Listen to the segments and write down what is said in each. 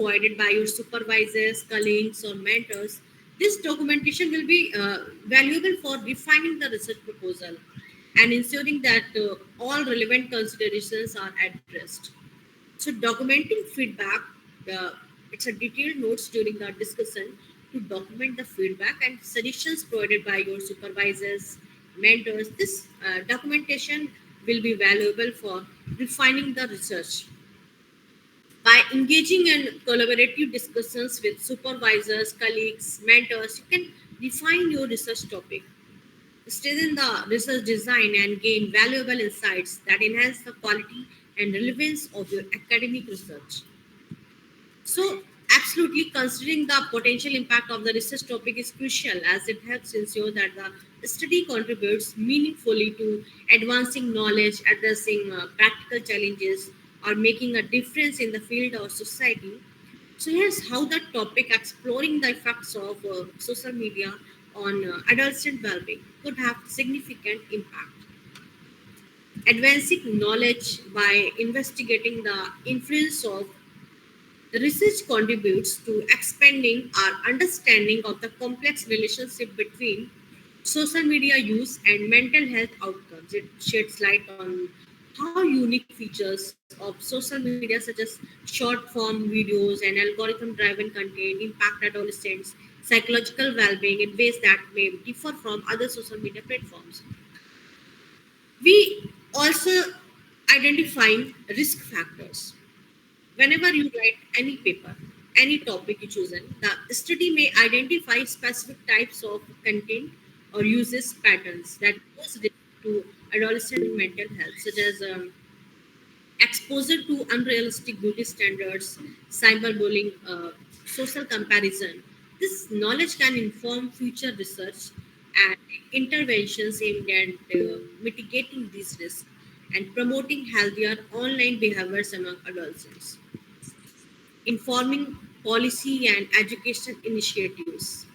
provided by your supervisors, colleagues, or mentors. This documentation will be valuable for refining the research proposal and ensuring that all relevant considerations are addressed. So, documenting feedback, uh, it's a detailed notes during the discussion to document the feedback and suggestions provided by your supervisors, mentors. This documentation will be valuable for refining the research. By engaging in collaborative discussions with supervisors, colleagues, mentors, you can define your research topic, strengthen the research design, and gain valuable insights that enhance the quality and relevance of your academic research. So, absolutely considering the potential impact of the research topic is crucial as it helps ensure that the study contributes meaningfully to advancing knowledge, addressing practical challenges, or making a difference in the field or society. So, here's how the topic exploring the effects of social media on adolescent well being could have significant impact. Advancing knowledge by investigating the influence of the research contributes to expanding our understanding of the complex relationship between social media use and mental health outcomes. It sheds light on how unique features of social media, such as short form videos and algorithm driven content, impact adolescents' psychological well being in ways that may differ from other social media platforms. We also identifying risk factors. Whenever you write any paper, any topic you chosen, the study may identify specific types of content or uses patterns that pose risk to adolescent mental health, such as exposure to unrealistic beauty standards, cyberbullying, social comparison. This knowledge can inform future research and interventions aimed at mitigating these risks and promoting healthier online behaviors among adolescents. Informing policy and education initiatives.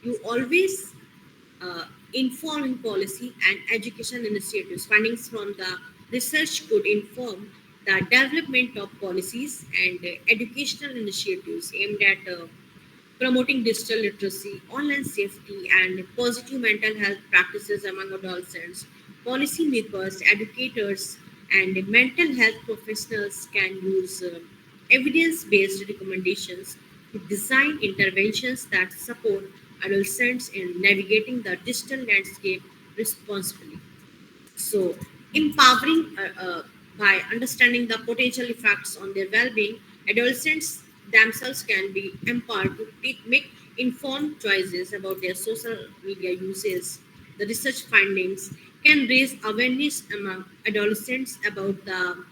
You always inform policy and education initiatives. Findings from the research could inform the development of policies and educational initiatives aimed at promoting digital literacy, online safety, and positive mental health practices among adolescents. Policymakers, educators, and mental health professionals can use evidence based recommendations to design interventions that support adolescents in navigating the digital landscape responsibly. So, empowering by understanding the potential effects on their well-being, adolescents themselves can be empowered to make informed choices about their social media uses. The research findings can raise awareness among adolescents about the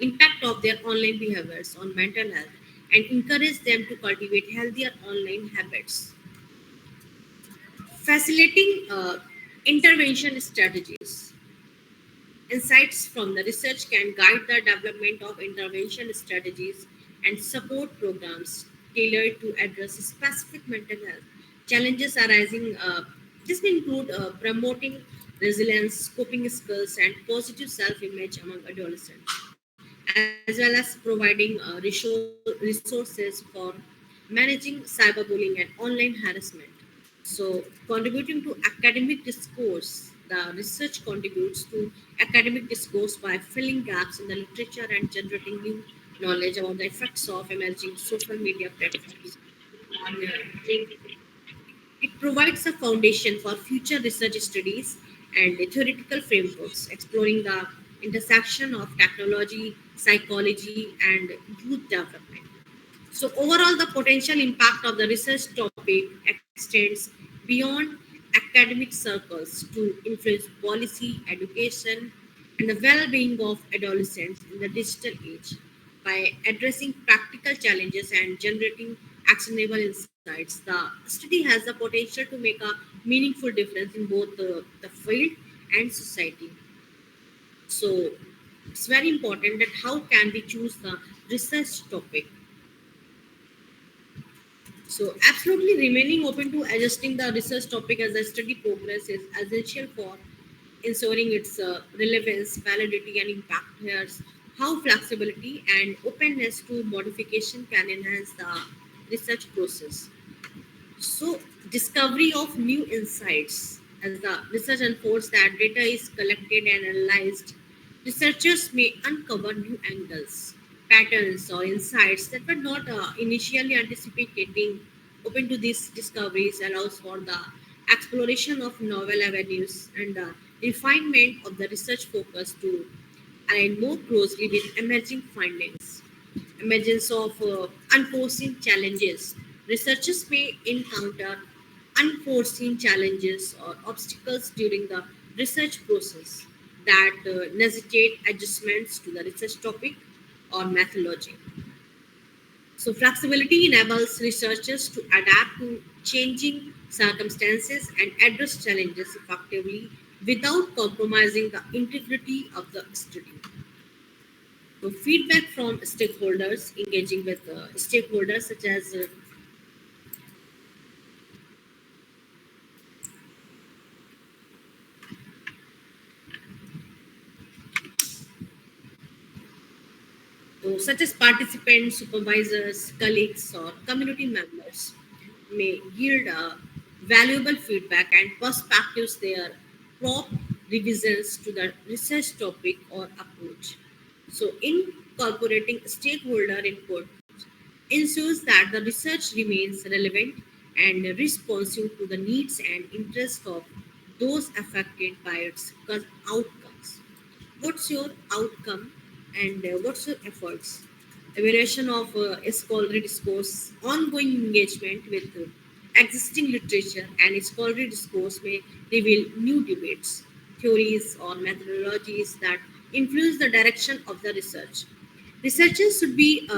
impact of their online behaviors on mental health and encourage them to cultivate healthier online habits. Facilitating intervention strategies. Insights from the research can guide the development of intervention strategies and support programs tailored to address specific mental health challenges arising. This may include promoting resilience, coping skills, and positive self image among adolescents, as well as providing resources for managing cyberbullying and online harassment. So, contributing to academic discourse, the research contributes to academic discourse by filling gaps in the literature and generating new knowledge about the effects of emerging social media platforms. And, it provides a foundation for future research studies and theoretical frameworks exploring the intersection of technology, psychology, and youth development. So, overall, the potential impact of the research topic extends beyond academic circles to influence policy, education, and the well being of adolescents in the digital age. By addressing practical challenges and generating actionable insights, the study has the potential to make a meaningful difference in both the field and society. So, it's very important that how can we choose the research topic. So, absolutely remaining open to adjusting the research topic as the study progress is essential for ensuring its relevance, validity, and impact. Here's how flexibility and openness to modification can enhance the research process. So, discovery of new insights. As the research unfolds, that data is collected and analyzed, researchers may uncover new angles, patterns, or insights that were not initially anticipated. Being open to these discoveries allows for the exploration of novel avenues and the refinement of the research focus to align more closely with emerging findings. Emergence of unforeseen challenges. Researchers may encounter unforeseen challenges or obstacles during the research process that necessitate adjustments to the research topic or methodology. So, flexibility enables researchers to adapt to changing circumstances and address challenges effectively without compromising the integrity of the study. So feedback from stakeholders, engaging with stakeholders such as such as participants, supervisors, colleagues, or community members, may yield valuable feedback and perspectives. Their prompt revisions to the research topic or approach. So, incorporating stakeholder input ensures that the research remains relevant and responsive to the needs and interests of those affected by its outcomes. What's your outcome and what's your efforts? Evaluation of scholarly discourse, ongoing engagement with existing literature and scholarly discourse may reveal new debates, theories, or methodologies that influence the direction of the research. Researchers should be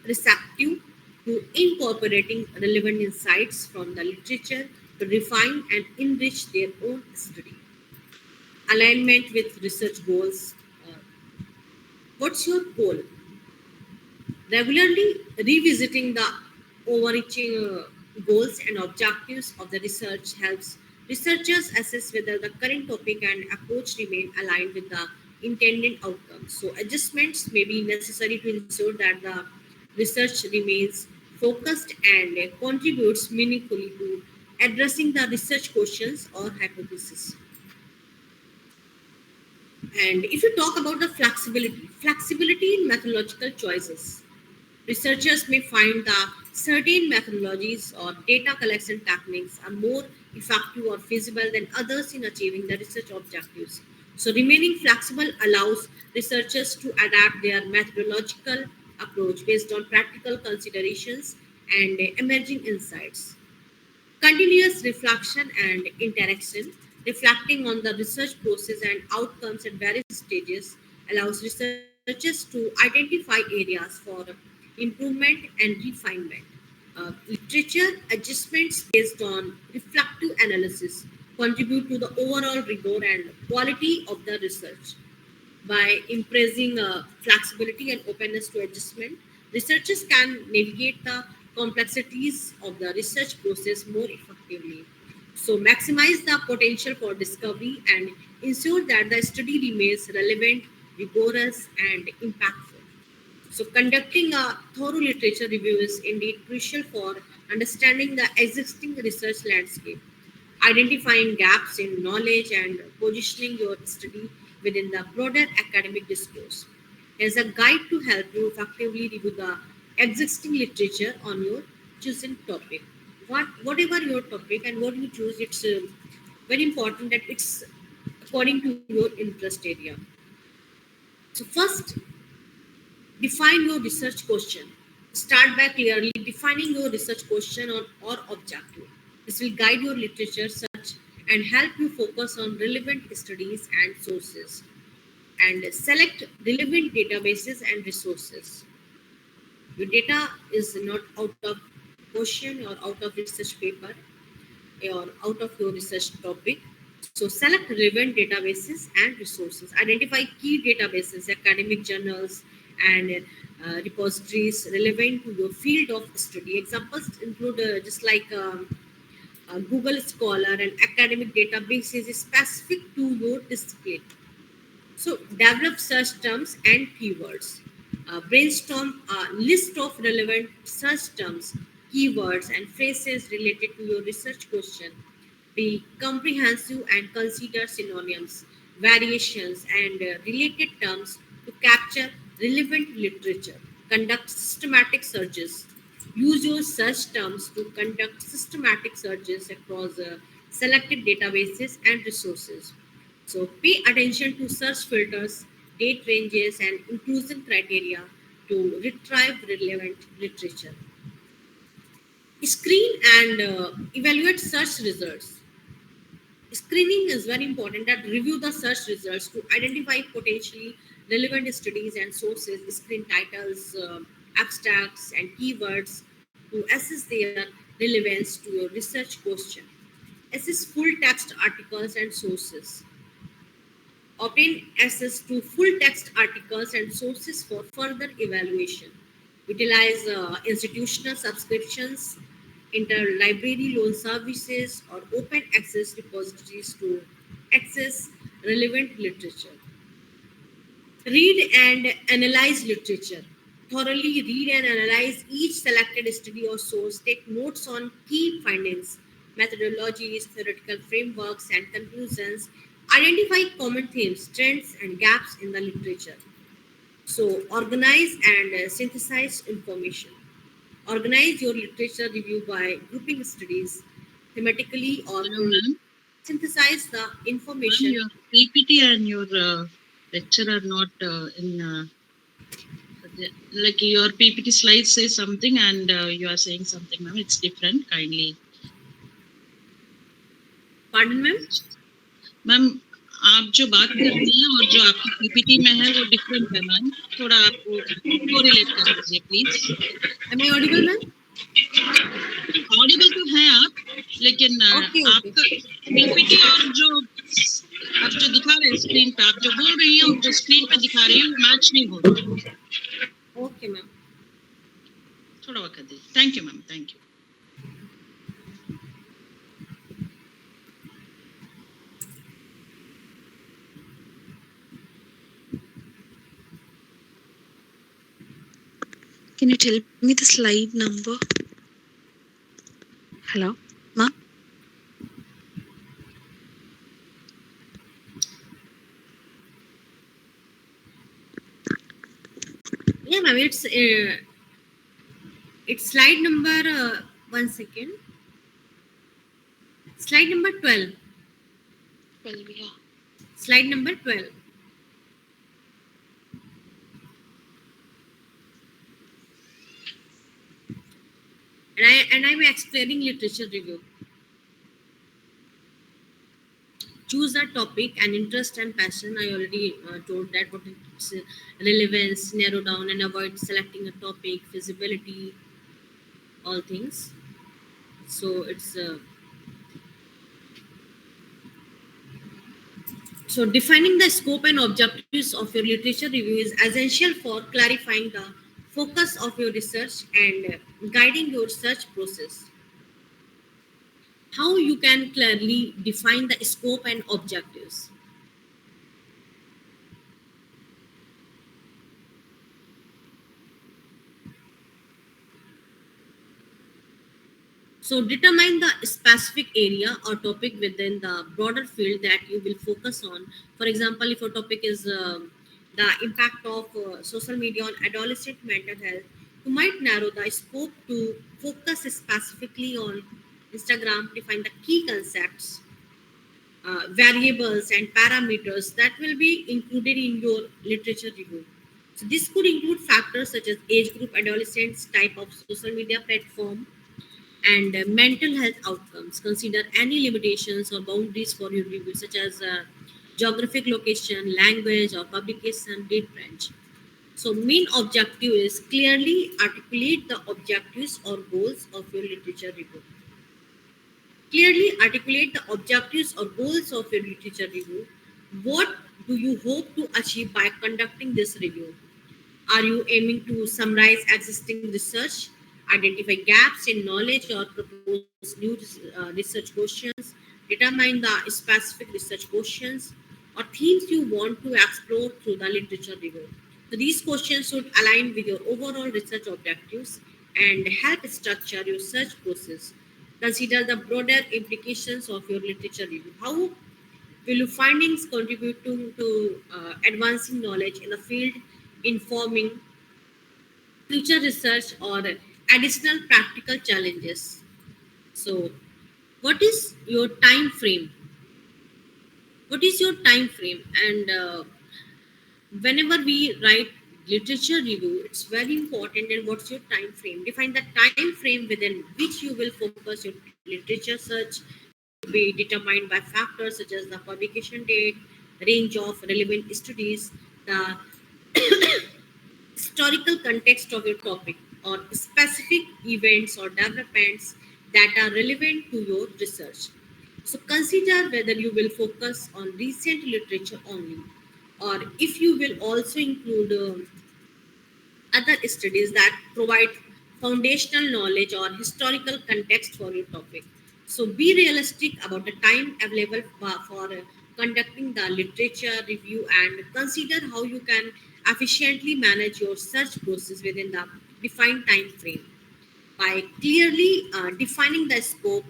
receptive to incorporating relevant insights from the literature to refine and enrich their own study. Alignment with research goals. Uh, what's your goal? Regularly revisiting the overarching goals and objectives of the research helps researchers assess whether the current topic and approach remain aligned with the intended outcomes. So, adjustments may be necessary to ensure that the research remains focused and contributes meaningfully to addressing the research questions or hypotheses. And if you talk about the flexibility in methodological choices, researchers may find that certain methodologies or data collection techniques are more effective or feasible than others in achieving the research objectives. So, remaining flexible allows researchers to adapt their methodological approach based on practical considerations and emerging insights. Continuous reflection and interaction, reflecting on the research process and outcomes at various stages, allows researchers to identify areas for improvement and refinement. Literature adjustments based on reflective analysis contribute to the overall rigor and quality of the research. By impressing flexibility and openness to adjustment, researchers can navigate the complexities of the research process more effectively. So, maximize the potential for discovery and ensure that the study remains relevant, rigorous, and impactful. So, conducting a thorough literature review is indeed crucial for understanding the existing research landscape, identifying gaps in knowledge, and positioning your study within the broader academic discourse. As a guide to help you effectively review the existing literature on your chosen topic. Whatever your topic and what you choose, it's very important that it's according to your interest area. So first, define your research question. Start by clearly defining your research question or objective. This will guide your literature search and help you focus on relevant studies and sources. And select relevant databases and resources. Your data is not out of question or out of research paper or out of your research topic. So select relevant databases and resources. Identify key databases, academic journals, and repositories relevant to your field of study. Examples include just like Google Scholar and academic databases specific to your discipline. So develop search terms and keywords. Brainstorm a list of relevant search terms, keywords, and phrases related to your research question. Be comprehensive and consider synonyms, variations, and related terms to capture relevant literature. Conduct systematic searches. Use your search terms to conduct systematic searches across selected databases and resources. So pay attention to search filters, date ranges, and inclusion criteria to retrieve relevant literature. Screen and evaluate search results. Screening is very important that review the search results to identify potentially relevant studies and sources, screen titles, abstracts, and keywords to assess their relevance to your research question. Assess full text articles and sources. Obtain access to full text articles and sources for further evaluation. Utilize institutional subscriptions, interlibrary loan services, or open access repositories to access relevant literature. Read and analyze literature. Thoroughly read and analyze each selected study or source. Take notes on key findings, methodologies, theoretical frameworks, and conclusions. Identify common themes, trends, and gaps in the literature. So, organize and synthesize information. Organize your literature review by grouping studies thematically or Hello, ma'am. synthesize the Ma'am, information. your PPT and your lecture are not like your PPT slides say something and you are saying something, ma'am. It's different. Kindly. Pardon, ma'am? Ma'am आप जो बात कर रही हैं और जो आपकी PPT में है वो डिफरेंट है मैम, थोड़ा आप वो रिलेट कर दीजिए please. Am I audible, ma'am? Audible तो हैं आप, लेकिन Okay, okay. आपका पीपीटी और जो आप जो दिखा रहे हैं स्क्रीन पे, आप जो बोल रही हैं और जो स्क्रीन पे दिखा रही हैं वो मैच नहीं हो रहा। Okay, ma'am. थोड़ा वक्त दीजिए। Thank you ma'am, thank you. Can you tell me the slide number? Hello, ma'am? Yeah, ma'am. It's slide number 1 second. Slide number 12. 12, yeah. Slide number 12. And I'm explaining literature review. Choose a topic and interest and passion. I already told that what its relevance, narrow down and avoid selecting a topic, feasibility, all things. So it's so defining the scope and objectives of your literature review is essential for clarifying the focus of your research and guiding your search process. How you can clearly define the scope and objectives. So determine the specific area or topic within the broader field that you will focus on. For example, if your topic is the impact of social media on adolescent mental health, you might narrow the scope to focus specifically on Instagram, define the key concepts, variables, and parameters that will be included in your literature review. So this could include factors such as age group, adolescents, type of social media platform, and mental health outcomes. Consider any limitations or boundaries for your review, such as geographic location, language, or publication date range. So, main objective is clearly articulate the objectives or goals of your literature review. Clearly articulate the objectives or goals of your literature review. What do you hope to achieve by conducting this review? Are you aiming to summarize existing research, identify gaps in knowledge, or propose new research questions, determine the specific research questions, or themes you want to explore through the literature review. So these questions should align with your overall research objectives and help structure your search process. Consider the broader implications of your literature review. How will your findings contribute to advancing knowledge in the field, informing future research, or additional practical challenges? So, what is your time frame? What is your time frame? And whenever we write literature review, it's very important. And what's your time frame? Define the time frame within which you will focus your literature search. Be determined by factors such as the publication date, range of relevant studies, the historical context of your topic, or specific events or developments that are relevant to your research. So consider whether you will focus on recent literature only, or if you will also include other studies that provide foundational knowledge or historical context for your topic. So be realistic about the time available for conducting the literature review, and consider how you can efficiently manage your search process within the defined time frame. By clearly defining the scope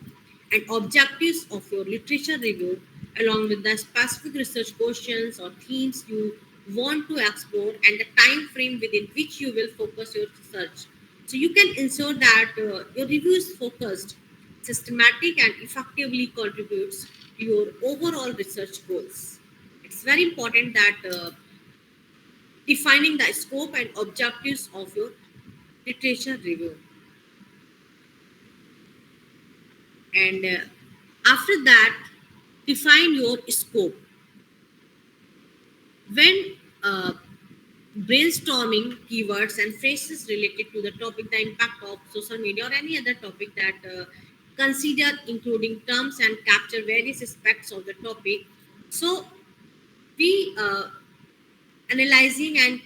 and objectives of your literature review, along with the specific research questions or themes you want to explore and the time frame within which you will focus your research. So you can ensure that your review is focused, systematic, and effectively contributes to your overall research goals. It's very important that defining the scope and objectives of your literature review. And after that, define your scope. When brainstorming keywords and phrases related to the topic, the impact of social media, or any other topic, that consider including terms and capture various aspects of the topic. So we analyzing and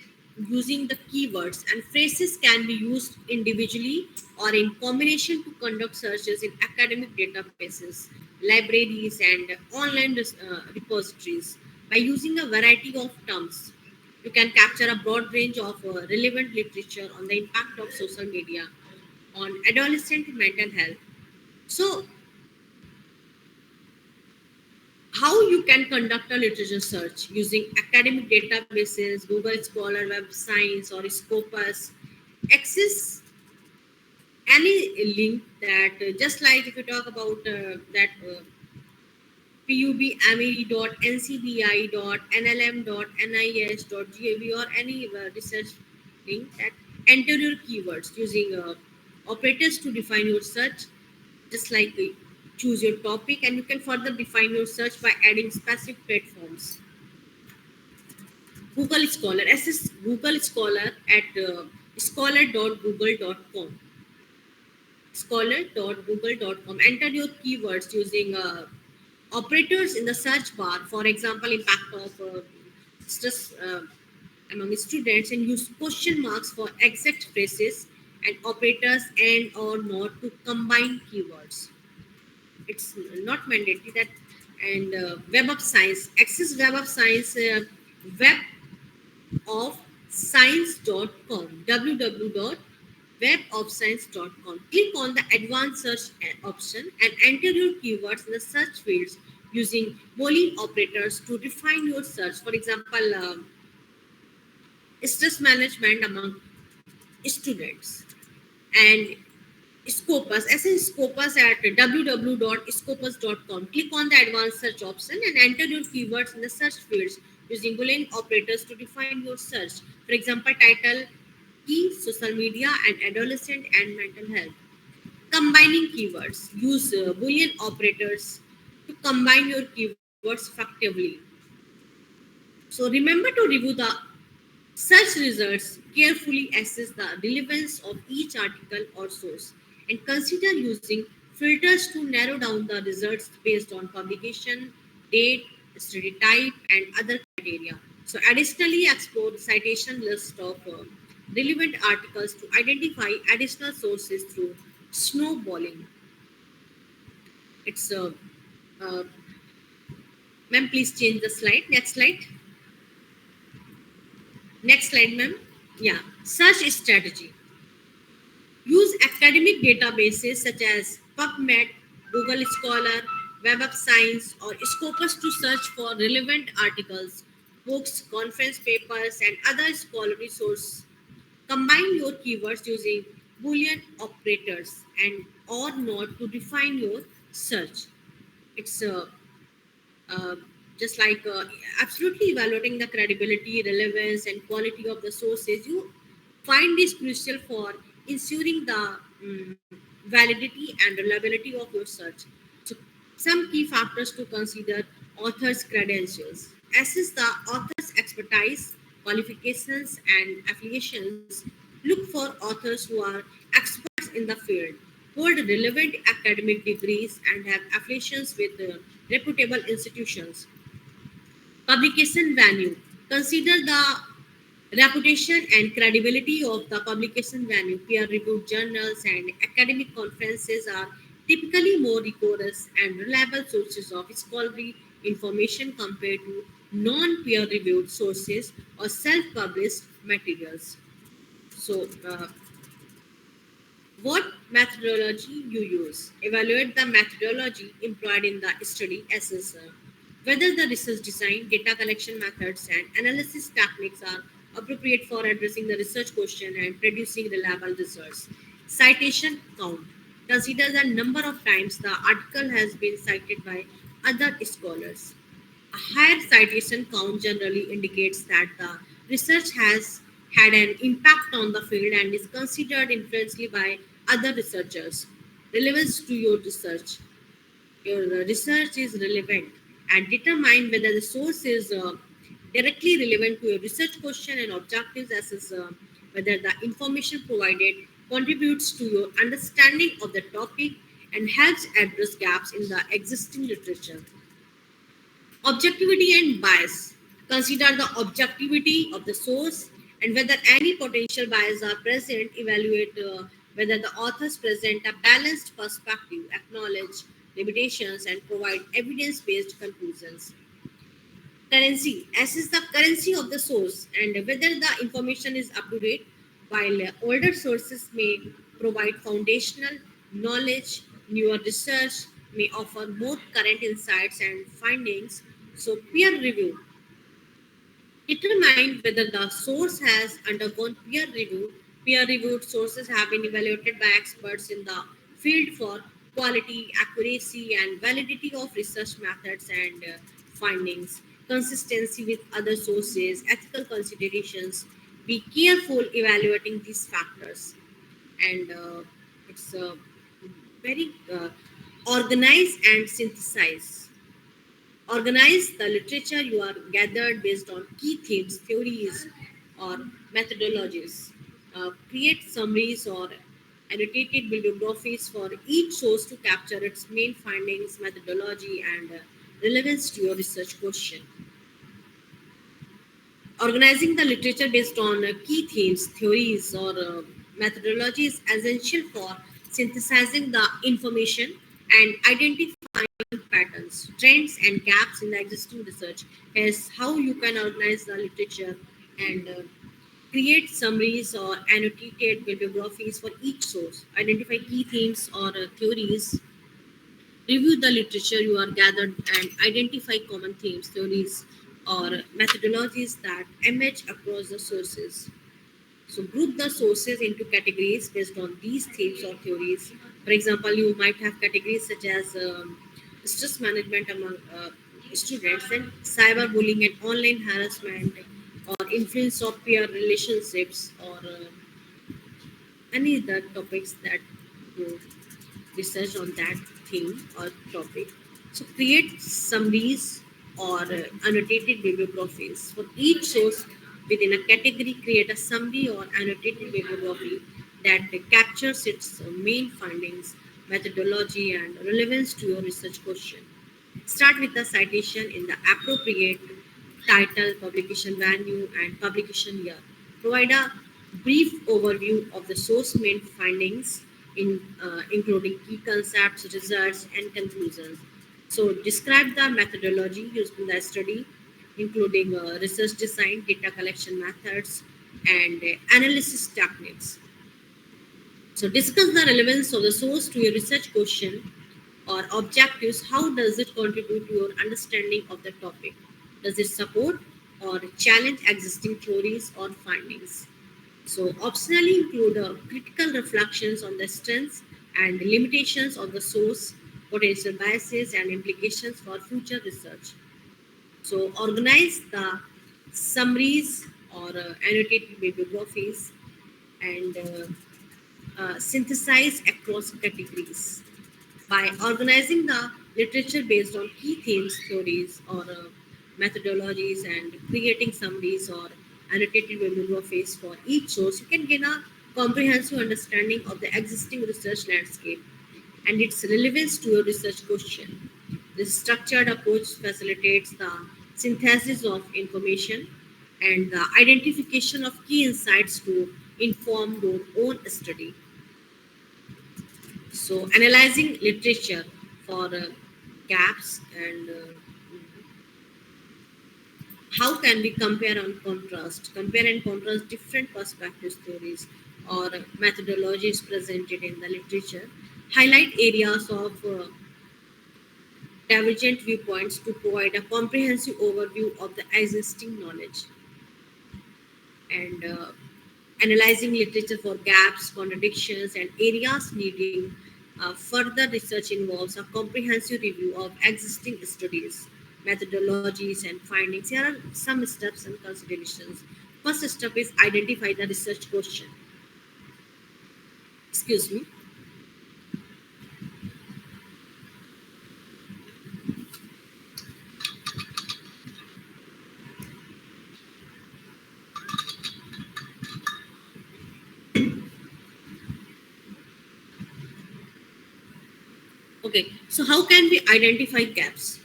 using the keywords and phrases can be used individually or in combination to conduct searches in academic databases, libraries, and online repositories. By using a variety of terms, you can capture a broad range of relevant literature on the impact of social media on adolescent mental health. So, how you can conduct a literature search using academic databases, Google Scholar, Web Science, or Scopus. Access any link that, just like if you talk about that pubme.ncbi.nlm.nis.gov, or any research link, that enter your keywords using operators to define your search, just like choose your topic, and you can further define your search by adding specific platforms. Google Scholar, access Google Scholar at scholar.google.com. Scholar.google.com. Enter your keywords using operators in the search bar, for example, impact of stress among students, and use question marks for exact phrases and operators and or not to combine keywords. It's not mandatory that. And Web of Science, access Web of Science, web of science.com, www.webofscience.com. Click on the advanced search option and enter your keywords in the search fields using Boolean operators to define your search. For example, stress management among students, and Scopus, SS Scopus at www.scopus.com. Click on the advanced search option and enter your keywords in the search fields using Boolean operators to define your search. For example, title, key, social media, and adolescent and mental health. Combining keywords. Use Boolean operators to combine your keywords effectively. So remember to review the search results, carefully assess the relevance of each article or source, and consider using filters to narrow down the results based on publication, date, study type, and other criteria. So, additionally, explore the citation list of relevant articles to identify additional sources through snowballing. It's uh, Ma'am, please change the slide. Next slide. Next slide, ma'am. Yeah. Search strategy. Use academic databases such as PubMed, Google Scholar, Web of Science, or Scopus to search for relevant articles, books, conference papers, and other scholarly sources. Combine your keywords using Boolean operators and or not to define your search. It's uh, just like absolutely evaluating the credibility, relevance, and quality of the sources you find is crucial for ensuring the validity and reliability of your search. So, some key factors to consider: author's credentials. Assess the author's expertise, qualifications, and affiliations. Look for authors who are experts in the field, hold relevant academic degrees, and have affiliations with reputable institutions. Publication venue. Consider the reputation and credibility of the publication venue. Peer-reviewed journals and academic conferences are typically more rigorous and reliable sources of scholarly information compared to non-peer-reviewed sources or self-published materials. So, what methodology you use? Evaluate the methodology employed in the study. Assess whether the research design, data collection methods, and analysis techniques are appropriate for addressing the research question and producing reliable results. Citation count. Consider the number of times the article has been cited by other scholars. A higher citation count generally indicates that the research has had an impact on the field and is considered influential by other researchers. Relevance to your research. Your research is relevant and determine whether the source is directly relevant to your research question and objectives, assess whether the information provided contributes to your understanding of the topic and helps address gaps in the existing literature. Objectivity and bias. Consider the objectivity of the source and whether any potential bias are present. Evaluate whether the authors present a balanced perspective, acknowledge limitations, and provide evidence based conclusions. Currency. Assess the currency of the source and whether the information is up to date. While older sources may provide foundational knowledge, newer research may offer more current insights and findings. So, peer review. Determine whether the source has undergone peer review. Peer reviewed sources have been evaluated by experts in the field for quality, accuracy, and validity of research methods and findings, consistency with other sources, ethical considerations. Be careful evaluating these factors. And it's very organize and synthesize. Organize the literature you are gathered based on key themes, theories, or methodologies. Create summaries or annotated bibliographies for each source to capture its main findings, methodology, and relevance to your research question. Organizing the literature based on key themes, theories, or methodology is essential for synthesizing the information and identifying patterns, trends, and gaps in the existing research. Is how you can organize the literature and create summaries or annotated bibliographies for each source. Identify key themes or theories. Review the literature you are gathered and identify common themes, theories, or methodologies that emerge across the sources. So group the sources into categories based on these themes or theories. For example, you might have categories such as stress management among students and cyberbullying and online harassment or influence of peer relationships or any other topics that you research on that theme or topic. So create summaries or annotated bibliographies for each source within a category. Create a summary or annotated bibliography that captures its main findings, methodology, and relevance to your research question. Start with the citation in the appropriate title, publication venue, and publication year. Provide a brief overview of the source main findings, including key concepts, results, and conclusions. So describe the methodology used in the study, including research design, data collection methods, and analysis techniques. So discuss the relevance of the source to your research question or objectives. How does it contribute to your understanding of the topic? Does it support or challenge existing theories or findings? So optionally include critical reflections on the strengths and limitations of the source, potential biases and implications for future research. So organize the summaries or annotated bibliographies and synthesize across categories. By organizing the literature based on key themes, theories, or methodologies, and creating summaries or annotated bibliographies for each source, you can gain a comprehensive understanding of the existing research landscape and its relevance to your research question. This structured approach facilitates the synthesis of information and the identification of key insights to inform your own study. So, analyzing literature for gaps and how can we compare and contrast different perspectives, theories, or methodologies presented in the literature, highlight areas of divergent viewpoints to provide a comprehensive overview of the existing knowledge and analyzing literature for gaps, contradictions, and areas needing further research involves a comprehensive review of existing studies, methodologies, and findings. Here are some steps and considerations. First step is identify the research question. Excuse me. Okay, so how can we identify gaps?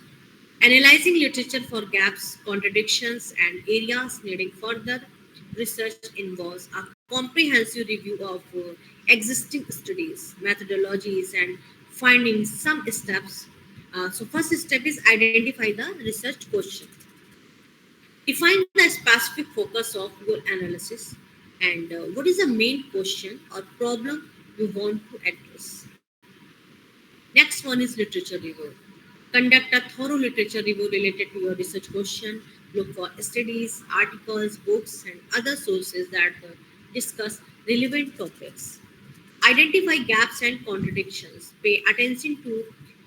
Analyzing literature for gaps, contradictions, and areas needing further research involves a comprehensive review of existing studies, methodologies, and finding some steps. So, first step is identify the research question. Define the specific focus of your analysis and what is the main question or problem you want to address. Next one is literature review. Conduct a thorough literature review related to your research question. Look for studies, articles, books, and other sources that discuss relevant topics. Identify gaps and contradictions. Pay attention to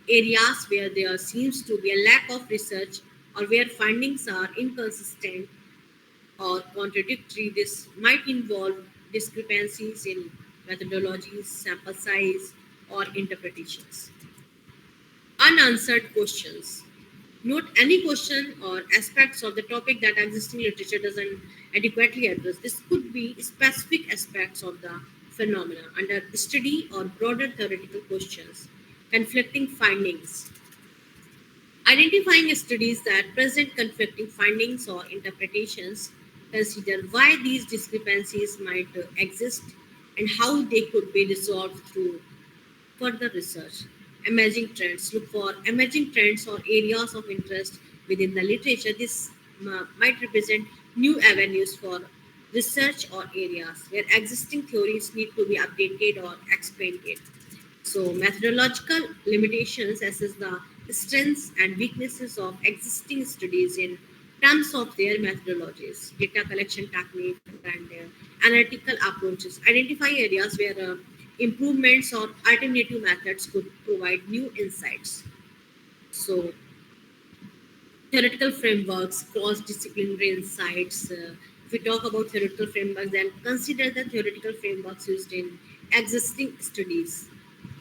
areas where there seems to be a lack of research or where findings are inconsistent or contradictory. This might involve discrepancies in methodologies, sample size, or interpretations. Unanswered questions. Note any question or aspects of the topic that existing literature doesn't adequately address. This could be specific aspects of the phenomena under study or broader theoretical questions. Conflicting findings. Identifying studies that present conflicting findings or interpretations, consider why these discrepancies might exist and how they could be resolved through further research. Emerging trends. Look for emerging trends or areas of interest within the literature. This might represent new avenues for research or areas where existing theories need to be updated or expanded. So, methodological limitations assess the strengths and weaknesses of existing studies in terms of their methodologies, data collection technique, and analytical approaches. Identify areas where improvements or alternative methods could provide new insights. So, theoretical frameworks, cross-disciplinary insights. If we talk about theoretical frameworks, then consider the theoretical frameworks used in existing studies.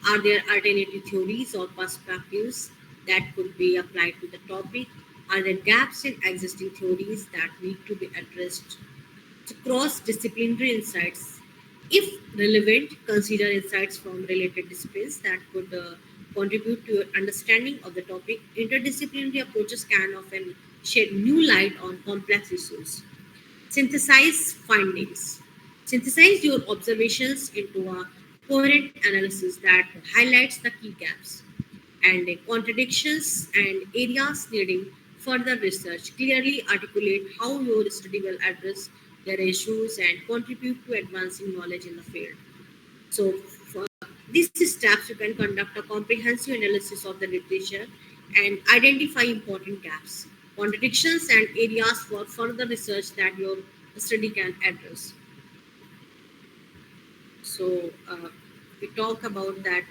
Are there alternative theories or perspectives that could be applied to the topic? Are there gaps in existing theories that need to be addressed? So cross-disciplinary insights. If relevant, consider insights from related disciplines that could contribute to your understanding of the topic. Interdisciplinary approaches can often shed new light on complex issues. Synthesize findings. Synthesize your observations into a coherent analysis that highlights the key gaps and contradictions and areas needing further research. Clearly articulate how your study will address their issues and contribute to advancing knowledge in the field. So, for these steps, you can conduct a comprehensive analysis of the literature and identify important gaps, contradictions, and areas for further research that your study can address. So, we talk about that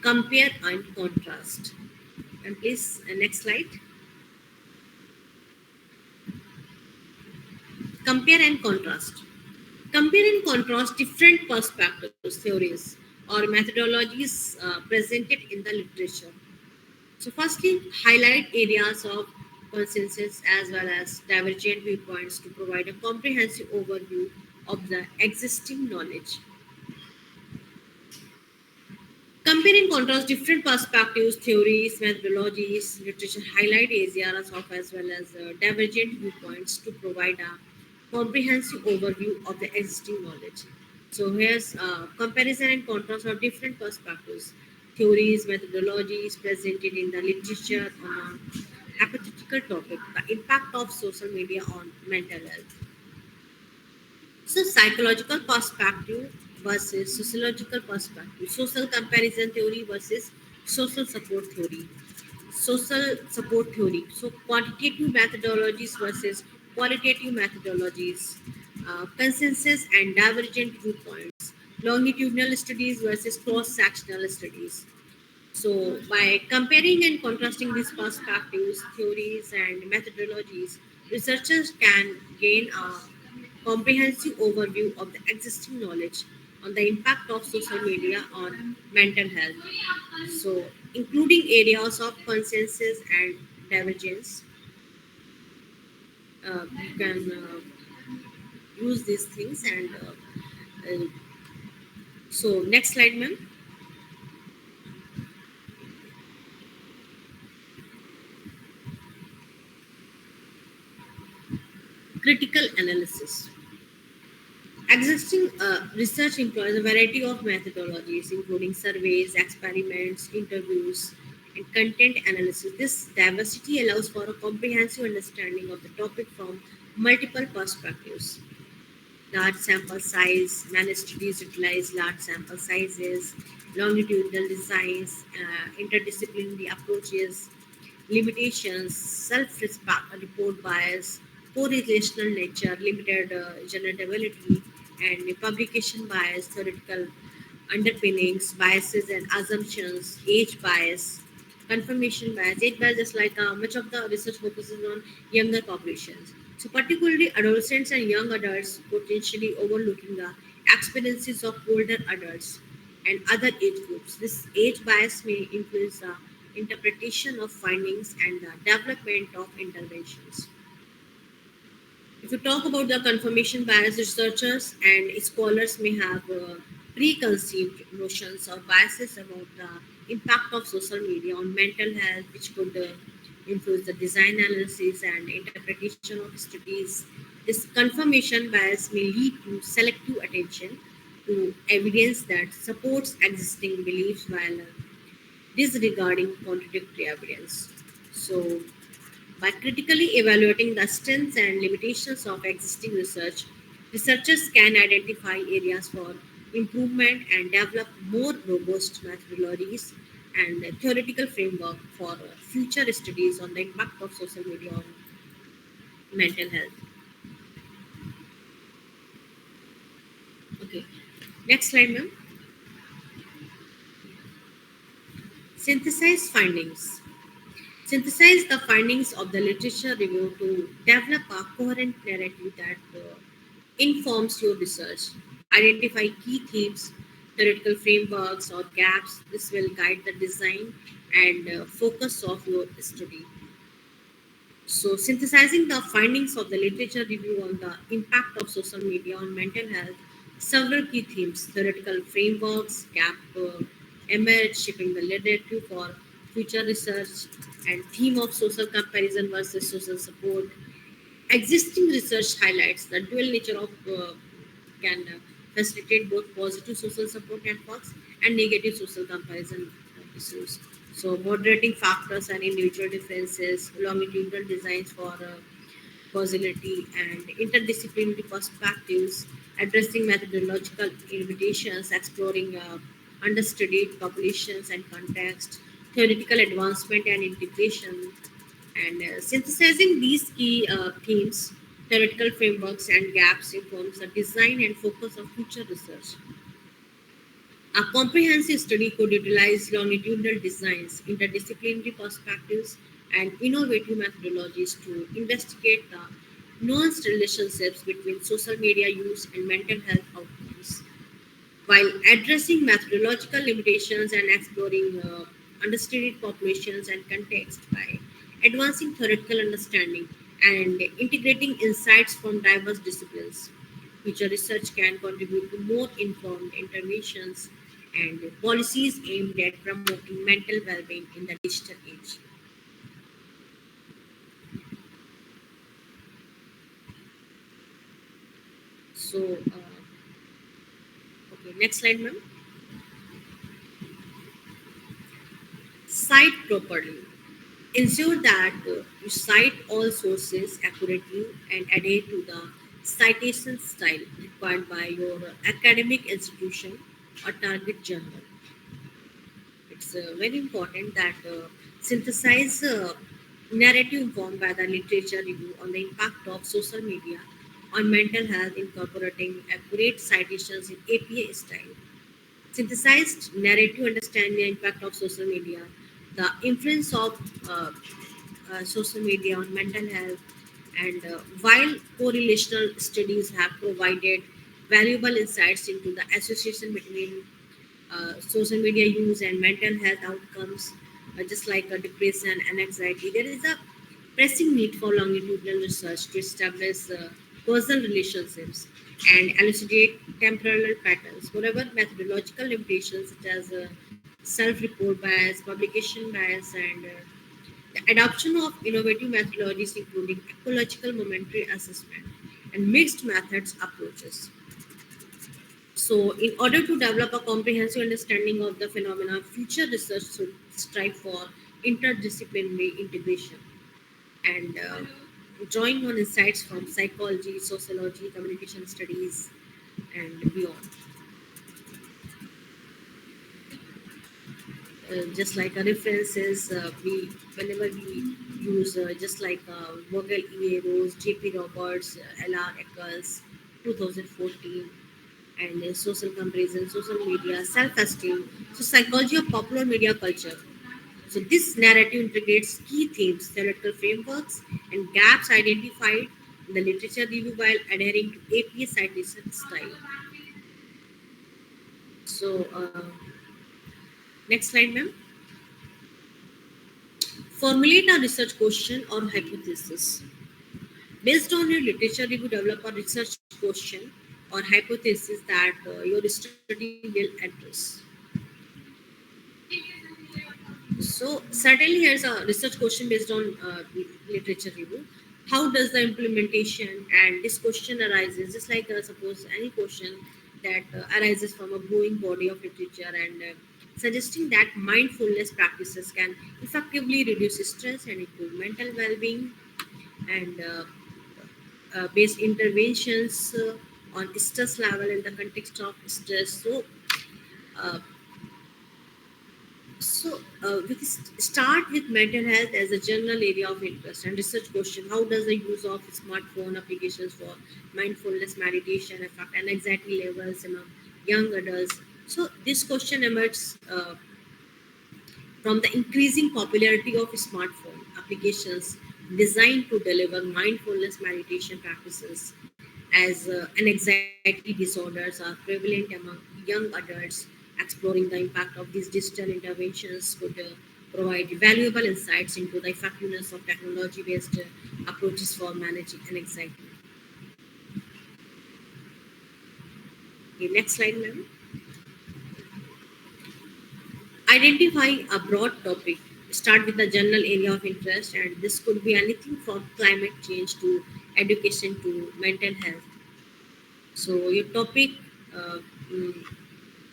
compare and contrast. And please, next slide. Compare and contrast. Compare and contrast different perspectives, theories, or methodologies presented in the literature. So, firstly, highlight areas of consensus as well as divergent viewpoints to provide a comprehensive overview of the existing knowledge. Compare and contrast different perspectives, theories, methodologies, literature, highlight areas of as well as divergent viewpoints to provide a comprehensive overview of the existing knowledge. So here's comparison and contrast of different perspectives, theories, methodologies presented in the literature on a hypothetical topic, the impact of social media on mental health. So, psychological perspective versus sociological perspective, social comparison theory versus social support theory, social support theory. So, quantitative methodologies versus qualitative methodologies, consensus and divergent viewpoints, longitudinal studies versus cross sectional studies. So, by comparing and contrasting these perspectives, theories, and methodologies, researchers can gain a comprehensive overview of the existing knowledge on the impact of social media on mental health. So, including areas of consensus and divergence, you can use these things. And so, next slide, ma'am. Critical analysis. Existing research employs a variety of methodologies, including surveys, experiments, interviews, and content analysis. This diversity allows for a comprehensive understanding of the topic from multiple perspectives. Large sample size, many studies utilize large sample sizes, longitudinal designs, interdisciplinary approaches, limitations, self-report bias, correlational nature, limited generatability, and publication bias, theoretical underpinnings, biases and assumptions, age bias, confirmation bias. Age bias is like much of the research focuses on younger populations. So, particularly adolescents and young adults, potentially overlooking the experiences of older adults and other age groups. This age bias may influence the interpretation of findings and the development of interventions. If you talk about the confirmation bias, researchers and scholars may have preconceived notions or biases about the impact of social media on mental health, which could influence the design analysis and interpretation of studies. This confirmation bias may lead to selective attention to evidence that supports existing beliefs while disregarding contradictory evidence. So, by critically evaluating the strengths and limitations of existing research, researchers can identify areas for improvement and develop more robust methodologies and a theoretical framework for future studies on the impact of social media on mental health. Okay, next slide, ma'am. Synthesize findings. Synthesize the findings of the literature review to develop a coherent narrative that informs your research. Identify key themes, theoretical frameworks, or gaps. This will guide the design and focus of your study. So, synthesizing the findings of the literature review on the impact of social media on mental health, several key themes, theoretical frameworks, gap emerge, shaping the narrative for future research, and theme of social comparison versus social support. Existing research highlights the dual nature of can facilitate both positive social support networks and negative social comparison issues. So, moderating factors and individual differences, longitudinal designs for causality and interdisciplinary perspectives, addressing methodological limitations, exploring understudied populations and context, theoretical advancement and integration, and synthesizing these key themes, theoretical frameworks, and gaps informs the design and focus of future research. A comprehensive study could utilize longitudinal designs, interdisciplinary perspectives, and innovative methodologies to investigate the nuanced relationships between social media use and mental health outcomes, while addressing methodological limitations and exploring understudied populations and context by advancing theoretical understanding and integrating insights from diverse disciplines. Future research can contribute to more informed interventions and policies aimed at promoting mental well-being in the digital age. So, okay, next slide, ma'am. Cite properly. Ensure that you cite all sources accurately and adhere to the citation style required by your academic institution or target journal. It's very important that synthesize narrative informed by the literature review on the impact of social media on mental health, incorporating accurate citations in APA style. Synthesized narrative understand the impact of social media, the influence of social media on mental health, and while correlational studies have provided valuable insights into the association between social media use and mental health outcomes, just like depression and anxiety, there is a pressing need for longitudinal research to establish causal relationships and elucidate temporal patterns. Whatever methodological limitations such as self-report bias, publication bias, and the adoption of innovative methodologies including ecological momentary assessment and mixed methods approaches. So, in order to develop a comprehensive understanding of the phenomena, future research should strive for interdisciplinary integration and drawing on insights from psychology, sociology, communication studies, and beyond. Just like a references, we whenever we use just like Vogel, E. A. Rose, J. P. Roberts, L. R. Eccles, 2014, and social comparison, social media, self-esteem. So psychology of popular media culture. So this narrative integrates key themes, theoretical frameworks, and gaps identified in the literature review while adhering to APA citation style. So next slide, ma'am. Formulate a research question or hypothesis. Based on your literature review, develop a research question or hypothesis that your study will address. So certainly here's a research question based on literature review. How does the implementation, and this question arises just like suppose any question that arises from a growing body of literature and suggesting that mindfulness practices can effectively reduce stress and improve mental well-being and based interventions on stress level in the context of stress. Uh, we start with mental health as a general area of interest and research question. How does the use of smartphone applications for mindfulness meditation affect and anxiety levels among young adults? So, this question emerges from the increasing popularity of smartphone applications designed to deliver mindfulness meditation practices as an anxiety disorders are prevalent among young adults. Exploring the impact of these digital interventions could provide valuable insights into the effectiveness of technology based approaches for managing anxiety. Okay, next slide, ma'am. Identify a broad topic. Start with the general area of interest, and this could be anything from climate change to education to mental health. So, your topic uh, mm,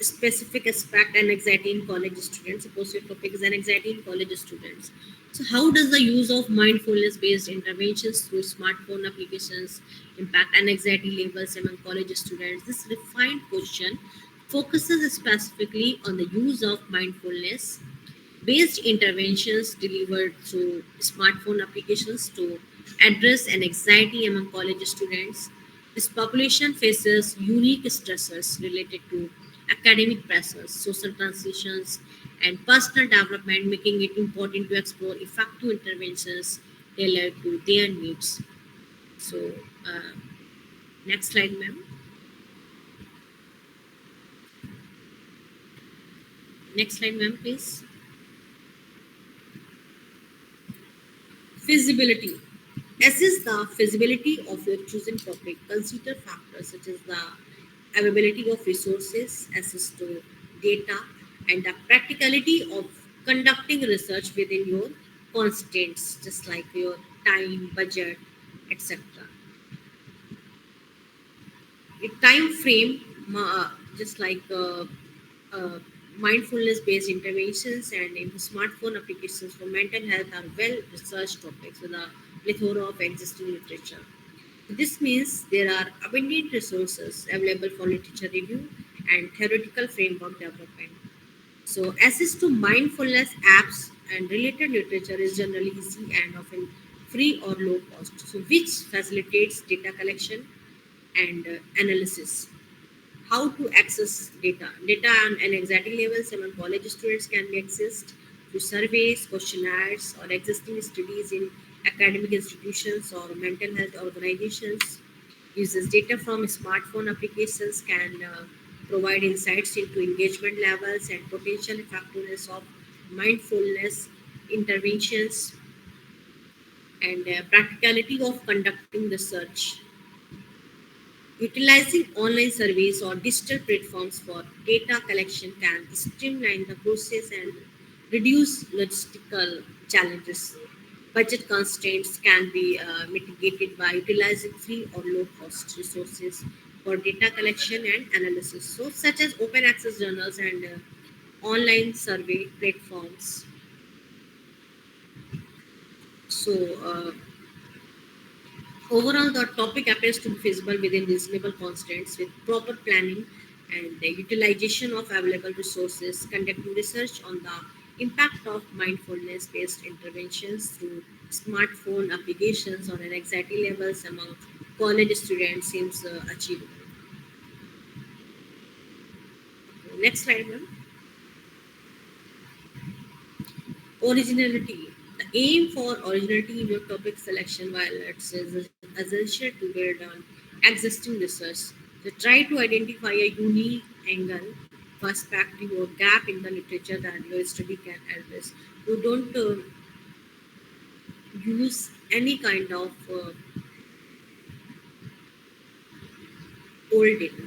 specific aspect and anxiety in college students. Suppose your topic is an anxiety in college students. So, how does the use of mindfulness based interventions through smartphone applications impact anxiety levels among college students? This refined question focuses specifically on the use of mindfulness based interventions delivered through smartphone applications to address an anxiety among college students. This population faces unique stressors related to academic pressures, social transitions, and personal development, making it important to explore effective interventions tailored to their needs. So, uh, next slide, ma'am. Next slide, ma'am, please. Feasibility. Assess the feasibility of your chosen topic. Consider factors such as the availability of resources, access to data, and the practicality of conducting research within your constraints, just like your time, budget, etc. A time frame, just like uh, mindfulness based interventions and in smartphone applications for mental health are well researched topics with a plethora of existing literature. This means there are abundant resources available for literature review and theoretical framework development. So, access to mindfulness apps and related literature is generally easy and often free or low cost, so which facilitates data collection and analysis. How to access data? Data and anxiety levels among college students can be accessed through surveys, questionnaires, or existing studies in academic institutions or mental health organizations. Uses data from smartphone applications can provide insights into engagement levels and potential effectiveness of mindfulness interventions and practicality of conducting research. Utilizing online surveys or digital platforms for data collection can streamline the process and reduce logistical challenges. Budget constraints can be mitigated by utilizing free or low cost resources for data collection and analysis, so such as open access journals and online survey platforms. So, overall, the topic appears to be feasible within reasonable constraints with proper planning and the utilization of available resources, conducting research on the impact of mindfulness based interventions through smartphone applications on an anxiety levels among college students seems achievable. Next slide, ma'am. Originality. The aim for originality in your topic selection while it's essential to build on existing research. So try to identify a unique angle, perspective, or gap in the literature that your study can address. You don't use any kind of old data.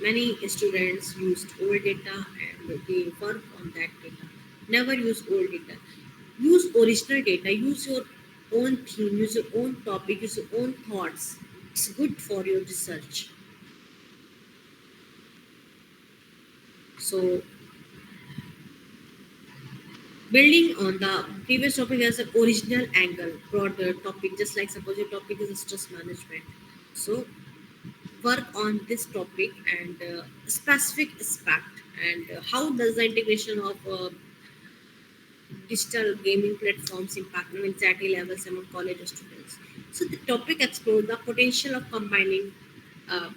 Many students used old data and they work on that data. Never use old data. Use original data. Use your own theme. Use your own topic. Use your own thoughts. It's good for your research. So, building on the previous topic as an original angle, broader topic, just like suppose your topic is stress management. So, work on this topic and specific aspect and how does the integration of digital gaming platforms impact anxiety levels among college students. So the topic explores the potential of combining uh,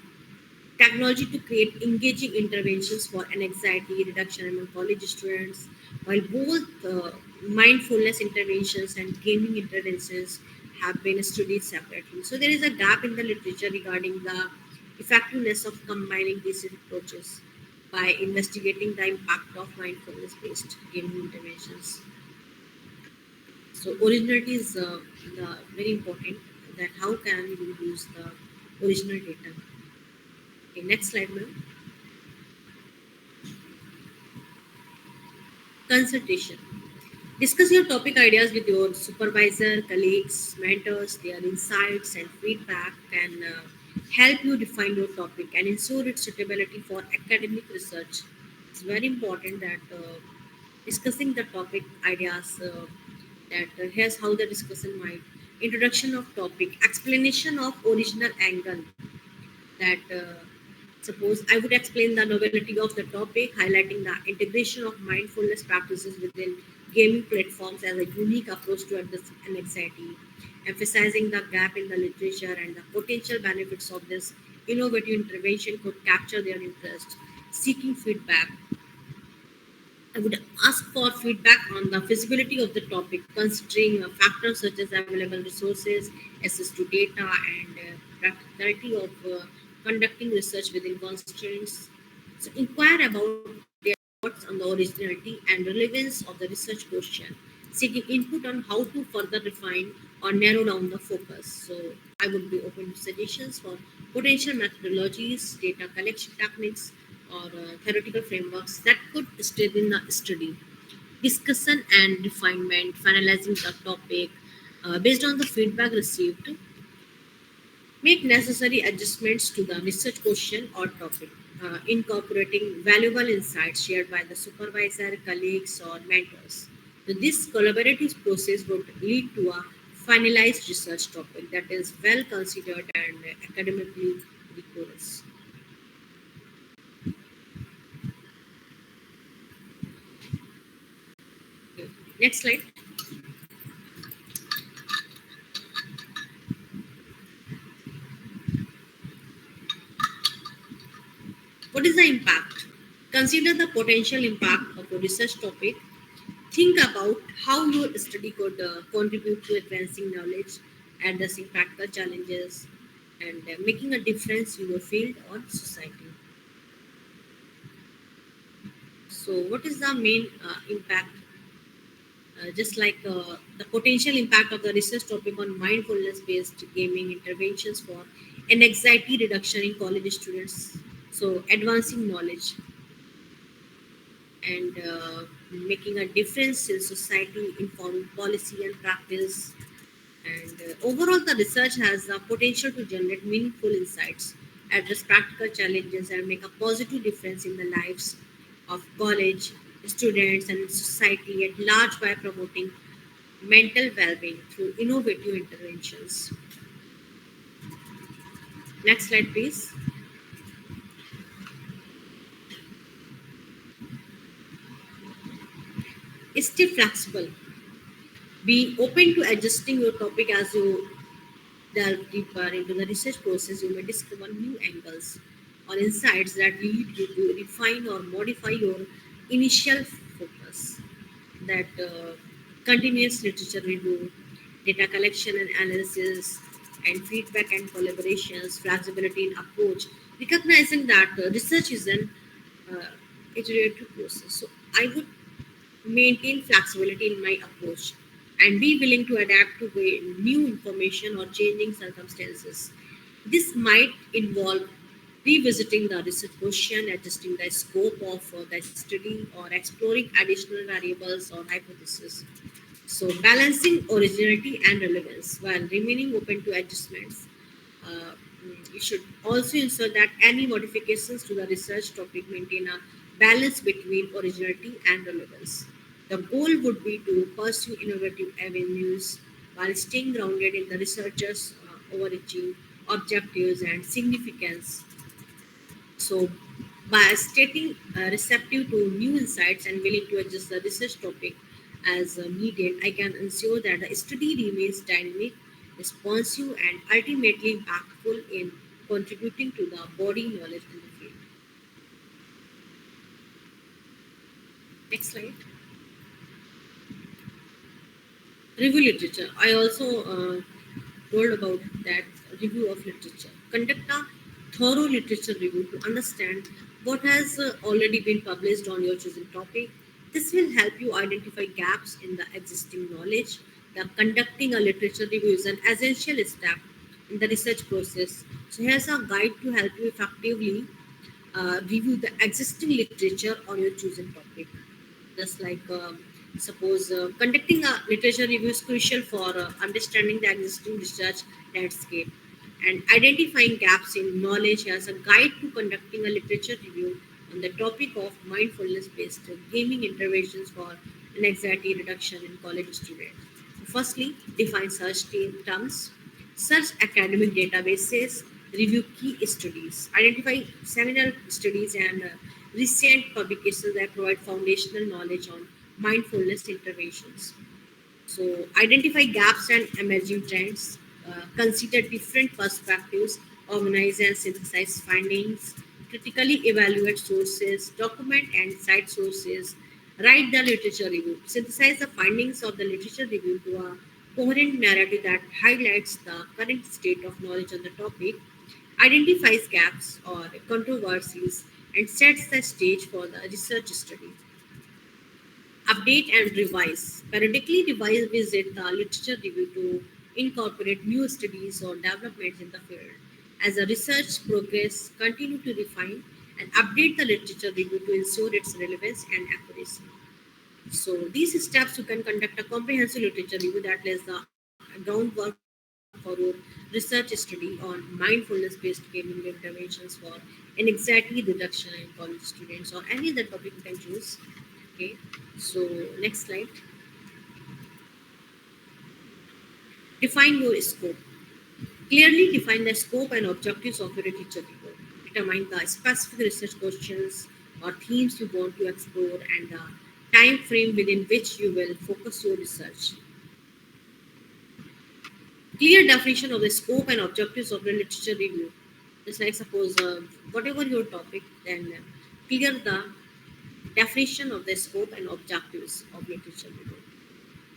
technology to create engaging interventions for an anxiety reduction among college students, while both mindfulness interventions and gaming interventions have been studied separately. So there is a gap in the literature regarding the effectiveness of combining these approaches by investigating the impact of mindfulness-based gaming interventions. So originality is very important. That how can you use the original data? Okay, next slide, ma'am. Consultation. Discuss your topic ideas with your supervisor, colleagues, mentors. Their insights and feedback can help you define your topic and ensure its suitability for academic research. It's very important that discussing the topic ideas that here's how the discussion might introduction of topic explanation of original angle that suppose I would explain the novelty of the topic, highlighting the integration of mindfulness practices within gaming platforms as a unique approach to address anxiety, emphasizing the gap in the literature and the potential benefits of this innovative intervention could capture their interest, seeking feedback. I would ask for feedback on the feasibility of the topic, considering factors such as available resources, access to data, and practicality of conducting research within constraints. So, inquire about their thoughts on the originality and relevance of the research question, seeking input on how to further refine or narrow down the focus. So, I would be open to suggestions for potential methodologies, data collection techniques, or theoretical frameworks that could strengthen the study. Discussion and refinement, finalizing the topic based on the feedback received, make necessary adjustments to the research question or topic, incorporating valuable insights shared by the supervisor, colleagues, or mentors. So this collaborative process would lead to a finalized research topic that is well considered and academically rigorous. Okay. Next slide. What is the impact? Consider the potential impact of a research topic. Think about how your study could contribute to advancing knowledge, addressing practical challenges, and making a difference in your field or society. So, what is the main impact? Just like the potential impact of the research topic on mindfulness based gaming interventions for an anxiety reduction in college students. So, advancing knowledge and making a difference in society, informing policy and practice. And overall, the research has the potential to generate meaningful insights, address practical challenges, and make a positive difference in the lives of college students and society at large by promoting mental well-being through innovative interventions. Next slide, please. Stay flexible. Be open to adjusting your topic as you delve deeper into the research process. You may discover new angles or insights that lead you to refine or modify your initial focus. That continuous literature review, data collection and analysis, and feedback and collaborations, flexibility in approach, recognizing that research is an uh, iterative process. So I would maintain flexibility in my approach and be willing to adapt to new information or changing circumstances. This might involve revisiting the research question, adjusting the scope of the study, or exploring additional variables or hypotheses. So, balancing originality and relevance while remaining open to adjustments. Uh, you should also ensure that any modifications to the research topic maintain a balance between originality and relevance. The goal would be to pursue innovative avenues while staying grounded in the researcher's overarching objectives and significance. So, by stating receptive to new insights and willing to adjust the research topic as needed, I can ensure that the study remains dynamic, responsive, and ultimately impactful in contributing to the body knowledge in the field. Next slide. Review literature. I also told about that review of literature. Conduct a thorough literature review to understand what has already been published on your chosen topic. This will help you identify gaps in the existing knowledge. The conducting a literature review is an essential step in the research process. So here's a guide to help you effectively review the existing literature on your chosen topic. Just like suppose conducting a literature review is crucial for understanding the existing research landscape and identifying gaps in knowledge as a guide to conducting a literature review on the topic of mindfulness-based gaming interventions for anxiety reduction in college students. Firstly, define search terms, search academic databases, review key studies, identify seminal studies and recent publications that provide foundational knowledge on mindfulness interventions. So, identify gaps and emerging trends, consider different perspectives, organize and synthesize findings, critically evaluate sources, document and cite sources, write the literature review, synthesize the findings of the literature review to a coherent narrative that highlights the current state of knowledge on the topic, identifies gaps or controversies, and sets the stage for the research study. Update and revise. Periodically revise visit the literature review to incorporate new studies or developments in the field. As the research progress, continue to refine and update the literature review to ensure its relevance and accuracy. So these steps you can conduct a comprehensive literature review that lays the groundwork for your research study on mindfulness-based gaming interventions for anxiety reduction in college students or any other topic you can choose. Okay, so next slide. Define your scope. Clearly define the scope and objectives of your literature review. Determine the specific research questions or themes you want to explore and the time frame within which you will focus your research. Clear definition of the scope and objectives of the literature review. Just like suppose whatever your topic, then clear the definition of the scope and objectives of literature review.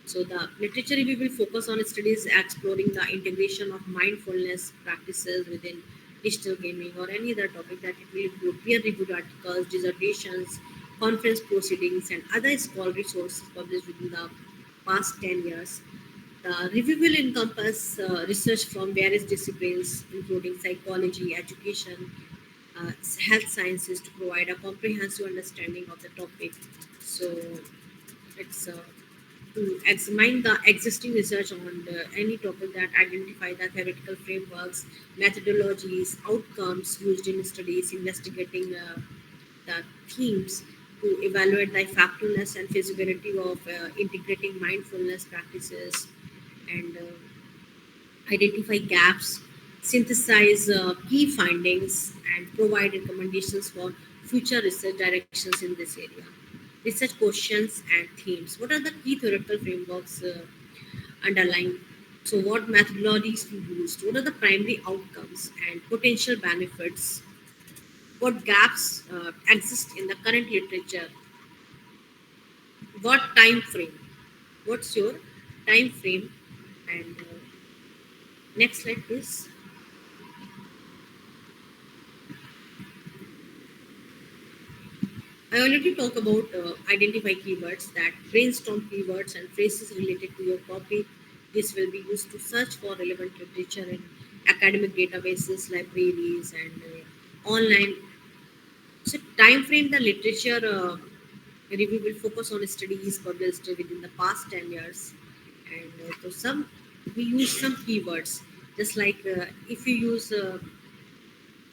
So the literature review will focus on studies exploring the integration of mindfulness practices within digital gaming or any other topic that it will include peer-reviewed articles, dissertations, conference proceedings, and other scholarly sources published within the past 10 years. The review will encompass research from various disciplines, including psychology, education, uh, health sciences, to provide a comprehensive understanding of the topic. So it's to examine the existing research on any topic that identify the theoretical frameworks, methodologies, outcomes used in studies, investigating the themes to evaluate the effectiveness and feasibility of integrating mindfulness practices and identify gaps, synthesize key findings, and provide recommendations for future research directions in this area. Research questions and themes. What are the key theoretical frameworks underlying? So, what methodologies we used? What are the primary outcomes and potential benefits? What gaps exist in the current literature? What time frame? What's your time frame? And next slide, please. I already talked about identify keywords that brainstorm keywords and phrases related to your topic. This will be used to search for relevant literature in academic databases, libraries, and online. So, time frame the literature review will focus on studies published within the past 10 years. And so, some we use some keywords, just like if you use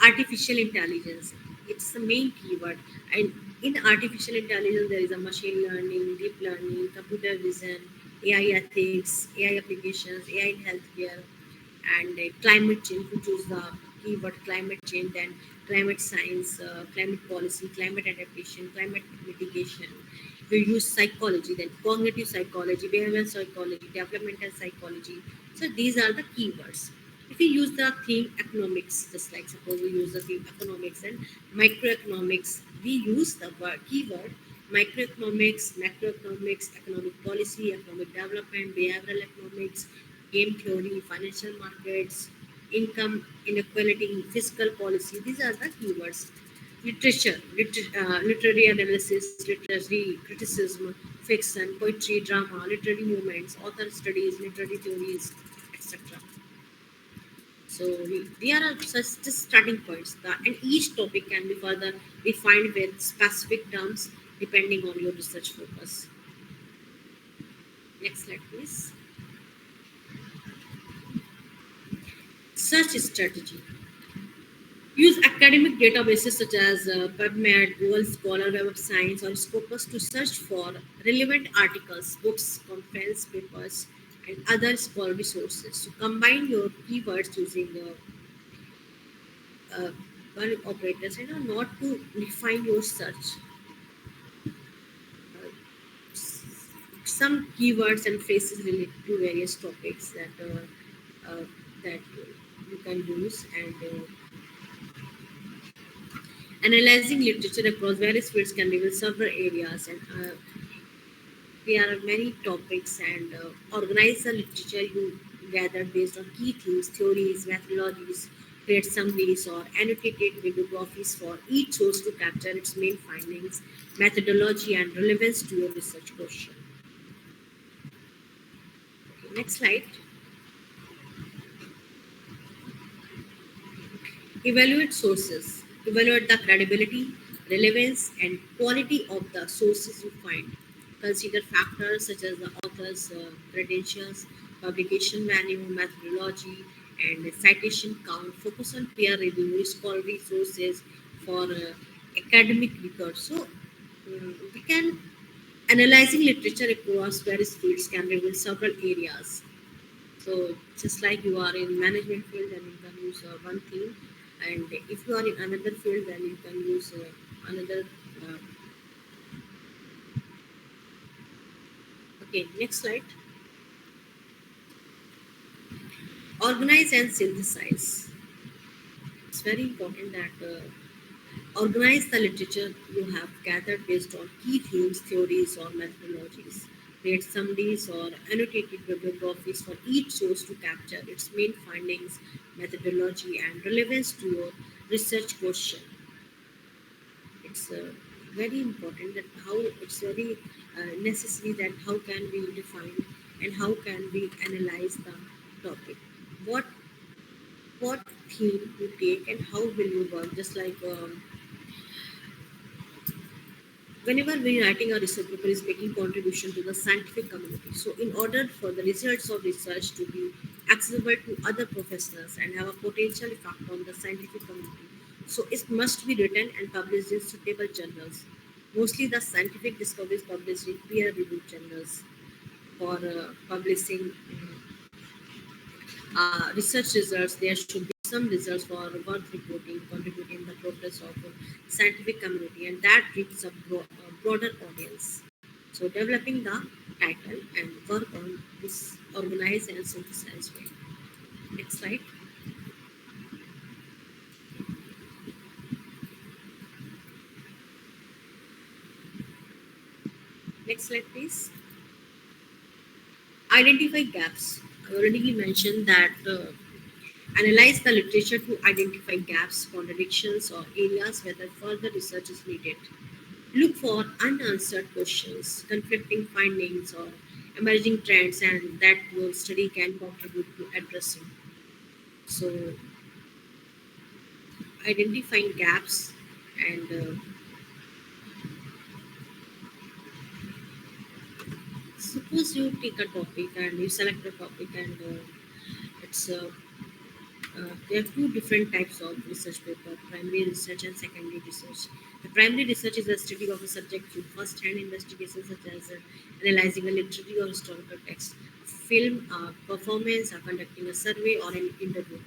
artificial intelligence, it's the main keyword. And in artificial intelligence there is a machine learning, deep learning, computer vision, AI ethics, AI applications, AI in healthcare, and climate change. We choose the keyword climate change, then climate science, climate policy, climate adaptation, climate mitigation. We use psychology, then cognitive psychology, behavioral psychology, developmental psychology. So these are the keywords. If we use the theme economics, just like suppose we use the theme economics and microeconomics, we use the keyword microeconomics, macroeconomics, economic policy, economic development, behavioral economics, game theory, financial markets, income inequality, fiscal policy. These are the keywords. Literature, literary analysis, literary criticism, fiction, poetry, drama, literary movements, author studies, literary theories, etc. So we are such just starting points, and each topic can be further refined with specific terms depending on your research focus. Next slide, please. Search strategy. Use academic databases such as PubMed, Google Scholar, Web of Science, or Scopus to search for relevant articles, books, conference papers, and other scholarly sources. So combine your keywords using bulk operators, not to refine your search. Uh, some keywords and phrases related to various topics that you can use, and analyzing literature across various fields can reveal several areas, and there are many topics, and organize the literature you gather based on key themes, theories, methodologies, create summaries or annotated bibliographies for each source to capture its main findings, methodology, and relevance to your research question. Okay, next slide. Evaluate sources. Evaluate the credibility, relevance, and quality of the sources you find. Consider factors such as the author's credentials, publication venue, methodology, and citation count. Focus on peer review, scholarly sources for academic research. So, we can analyzing literature across various fields can reveal several areas. So just like you are in management field, then you can use one theme, and if you are in another field, then you can use another. Uh, okay, next slide. Organize and synthesize. It's very important that organize the literature you have gathered based on key themes, theories, or methodologies. Create summaries or annotated bibliographies for each source to capture its main findings, methodology, and relevance to your research question. It's very important that how it's very necessary that how can we define and how can we analyze the topic. What what theme you take and how will you work? Just like whenever we're writing a research paper is making contribution to the scientific community. So in order for the results of research to be accessible to other professionals and have a potential effect on the scientific community, so it must be written and published in suitable journals. Mostly the scientific discoveries published in peer-reviewed journals for publishing research results. There should be some results for work reporting, contributing the progress of a scientific community, and that reaches a broader audience. So, developing the title and work on this organized and synthesized way. Next slide. Next slide, please. Identify gaps. I already mentioned that analyze the literature to identify gaps, contradictions, or areas where the further research is needed. Look for unanswered questions, conflicting findings, or emerging trends, and that your study can contribute to addressing. So, identifying gaps, and suppose you take a topic and you select a topic, and it's there are two different types of research paper: primary research and secondary research. The primary research is a study of a subject through first-hand investigations, such as analyzing a literary or historical text, film, performance, or conducting a survey or an interview.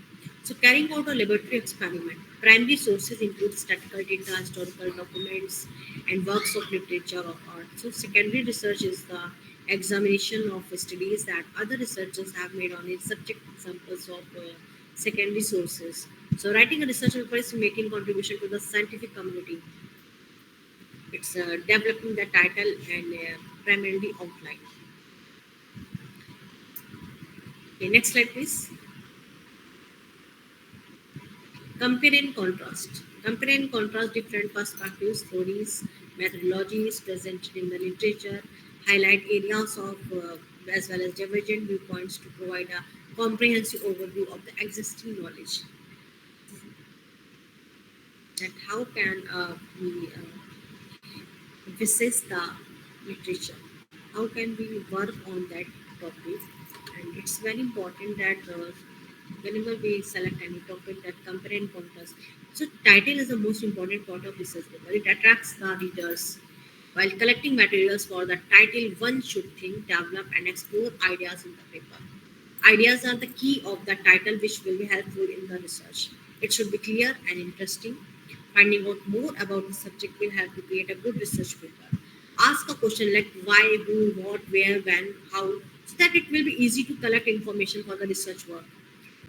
So, carrying out a laboratory experiment. Primary sources include statistical data, historical documents, and works of literature or art. So, secondary research is the examination of studies that other researchers have made on a subject samples of secondary sources. So, writing a research paper is making contribution to the scientific community. It's developing the title and primarily outline. Okay, next slide, please. Compare and contrast. Compare and contrast different perspectives, theories, methodologies presented in the literature, highlight areas of as well as divergent viewpoints to provide a comprehensive overview of the existing knowledge. That how can we assess the literature? How can we work on that topic? And it's very important that whenever we select any topic that compare and contrast. So title is the most important part of research paper. It attracts the readers. While collecting materials for the title, one should think, develop, and explore ideas in the paper. Ideas are the key of the title, which will be helpful in the research. It should be clear and interesting. Finding out more about the subject will help to create a good research paper. Ask a question like why, who, what, where, when, how, so that it will be easy to collect information for the research work.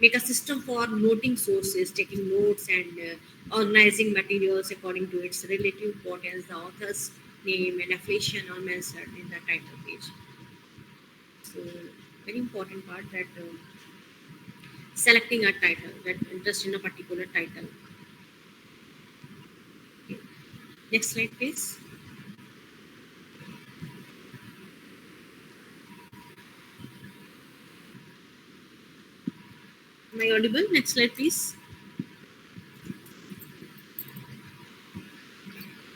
Make a system for noting sources, taking notes, and organizing materials according to its relative importance, the author's name and affiliation are mentioned in the title page. So, very important part that selecting a title, that interest in a particular title. Okay. Next slide, please. Am I audible? Next slide, please.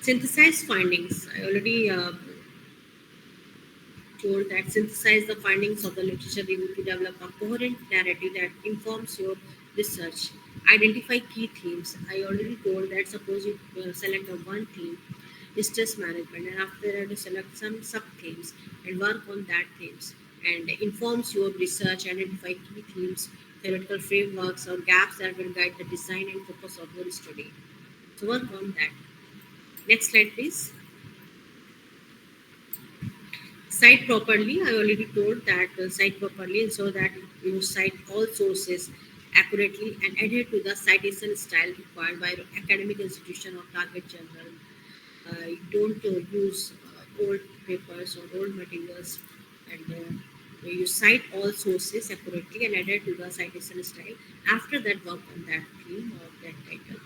Synthesize findings. I already told that synthesize the findings of the literature review to develop a coherent narrative that informs your research. Identify key themes. I already told that suppose you select a one theme, stress management, and after that you select some sub themes and work on that themes and informs your research. Identify key themes, theoretical frameworks, or gaps that will guide the design and focus of your study. So work on that. Next slide, please. Cite properly. I already told that cite properly so that you cite all sources accurately and adhere to the citation style required by academic institution or target journal. You don't use old papers or old materials, and you cite all sources accurately and adhere to the citation style. After that, work on that theme or that title.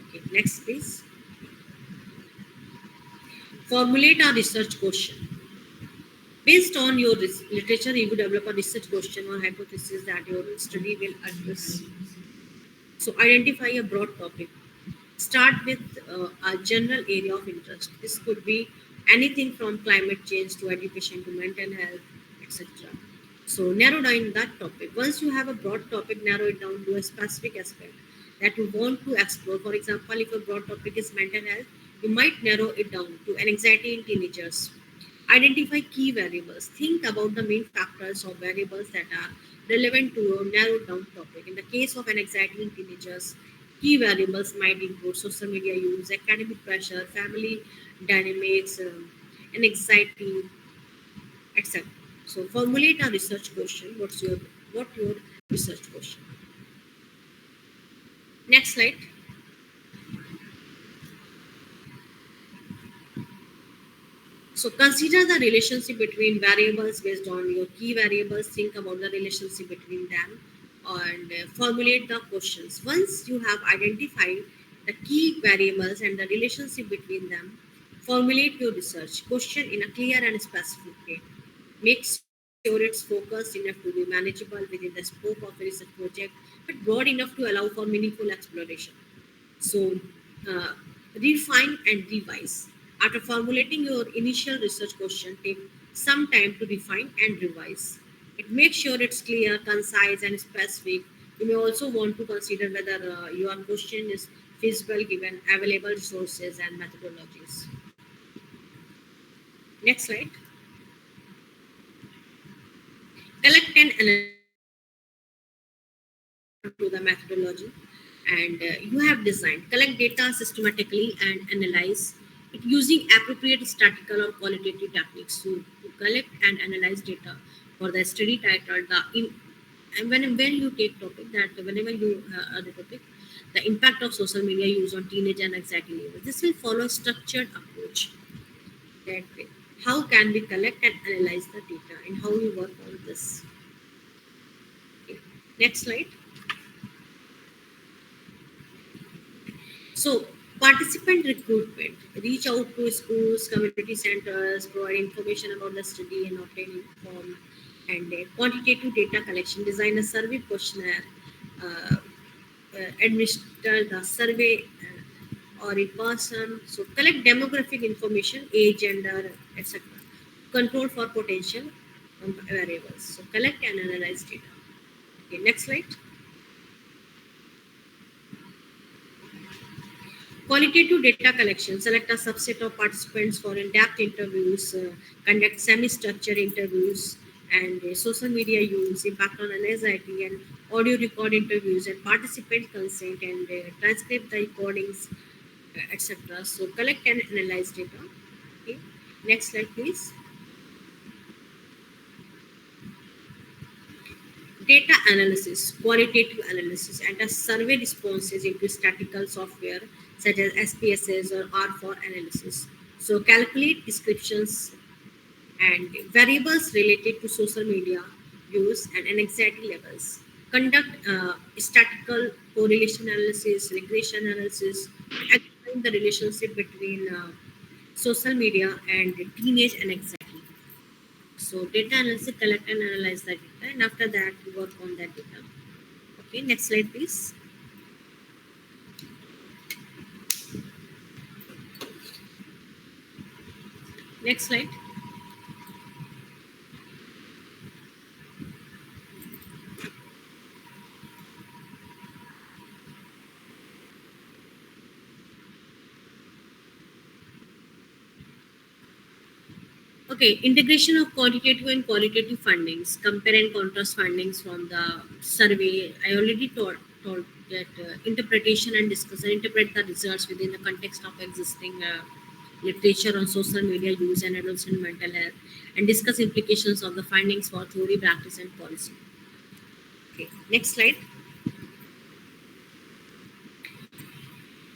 Okay, next please. Formulate a research question. Based on your literature, you would develop a research question or hypothesis that your study will address. So, identify a broad topic. Start with a general area of interest. This could be anything from climate change to education to mental health, etc. So, narrow down that topic. Once you have a broad topic, narrow it down to a specific aspect that you want to explore. For example, if a broad topic is mental health, you might narrow it down to anxiety in teenagers. Identify key variables. Think about the main factors or variables that are relevant to your narrowed down topic. In the case of an anxiety in teenagers, key variables might include social media use, academic pressure, family dynamics, and anxiety, etc. So formulate a research question. What your research question? Next slide. So consider the relationship between variables based on your key variables. Think about the relationship between them and formulate the questions. Once you have identified the key variables and the relationship between them, formulate your research question in a clear and specific way. Make sure it's focused enough to be manageable within the scope of a research project, but broad enough to allow for meaningful exploration. So, uh, refine and revise. After formulating your initial research question, take some time to refine and revise. It makes sure it's clear, concise, and specific. You may also want to consider whether your question is feasible given available resources and methodologies. Next slide. Collect and to the methodology and you have designed collect data systematically and analyze it using appropriate statistical or qualitative techniques to collect and analyze data for the study title the in and when you take topic that whenever you the topic the impact of social media use on teenage and anxiety levels, this will follow a structured approach that way. How can we collect and analyze the data and how we work on this? Okay. Next slide. So, participant recruitment. Reach out to schools, community centers, provide information about the study and obtain inform and quantitative data collection. Design a survey questionnaire. Uh, Administer the survey or in person. So, collect demographic information, age, gender, etc. Control for potential variables. So, collect and analyze data. Okay, next slide. Qualitative data collection. Select a subset of participants for in-depth interviews, conduct semi-structured interviews, and social media use, impact on anxiety, and audio record interviews, and participant consent, and transcribe the recordings, etc. So collect and analyze data. Okay. Next slide, please. Data analysis, qualitative analysis, and a survey responses into statistical software such as SPSS or R for analysis. So calculate descriptions and variables related to social media use and anxiety levels. Conduct statistical correlation analysis, regression analysis, explain the relationship between social media and teenage anxiety. So data analysis, collect and analyze the data, and after that, we work on that data. Okay, next slide, please. Next slide. Okay, integration of quantitative and qualitative findings. Compare and contrast findings from the survey. I already told that interpretation and discussion. Interpret the results within the context of existing literature on social media use and adolescent mental health, and discuss implications of the findings for theory, practice, and policy. Okay, next slide.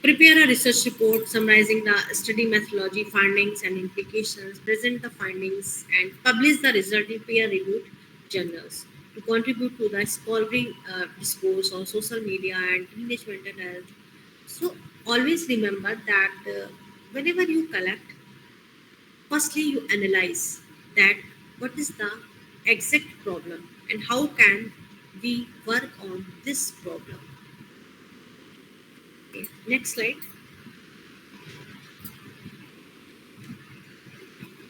Prepare a research report summarizing the study methodology, findings, and implications. Present the findings and publish the result in peer-reviewed journals to contribute to the scholarly discourse on social media and teenage mental health. So always remember that whenever you collect, firstly you analyze that what is the exact problem and how can we work on this problem. Okay, next slide.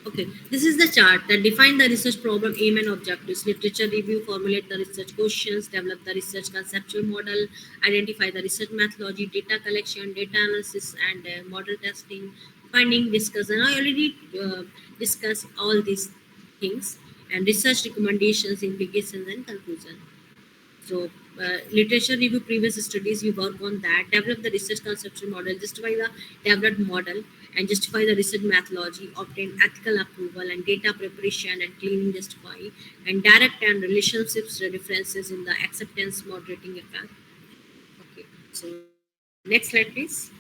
Okay, this is the chart that define the research problem, aim and objectives. Literature review, formulate the research questions, develop the research conceptual model, identify the research methodology, data collection, data analysis, and model testing, finding, discussion. I already discussed all these things, and research recommendations, implications, and conclusion. So, literature review previous studies, we work on that, develop the research conceptual model, justify the developed model, and justify the research methodology, obtain ethical approval, and data preparation and cleaning justify, and direct and relationships references in the acceptance moderating effect. Okay, so next slide, please.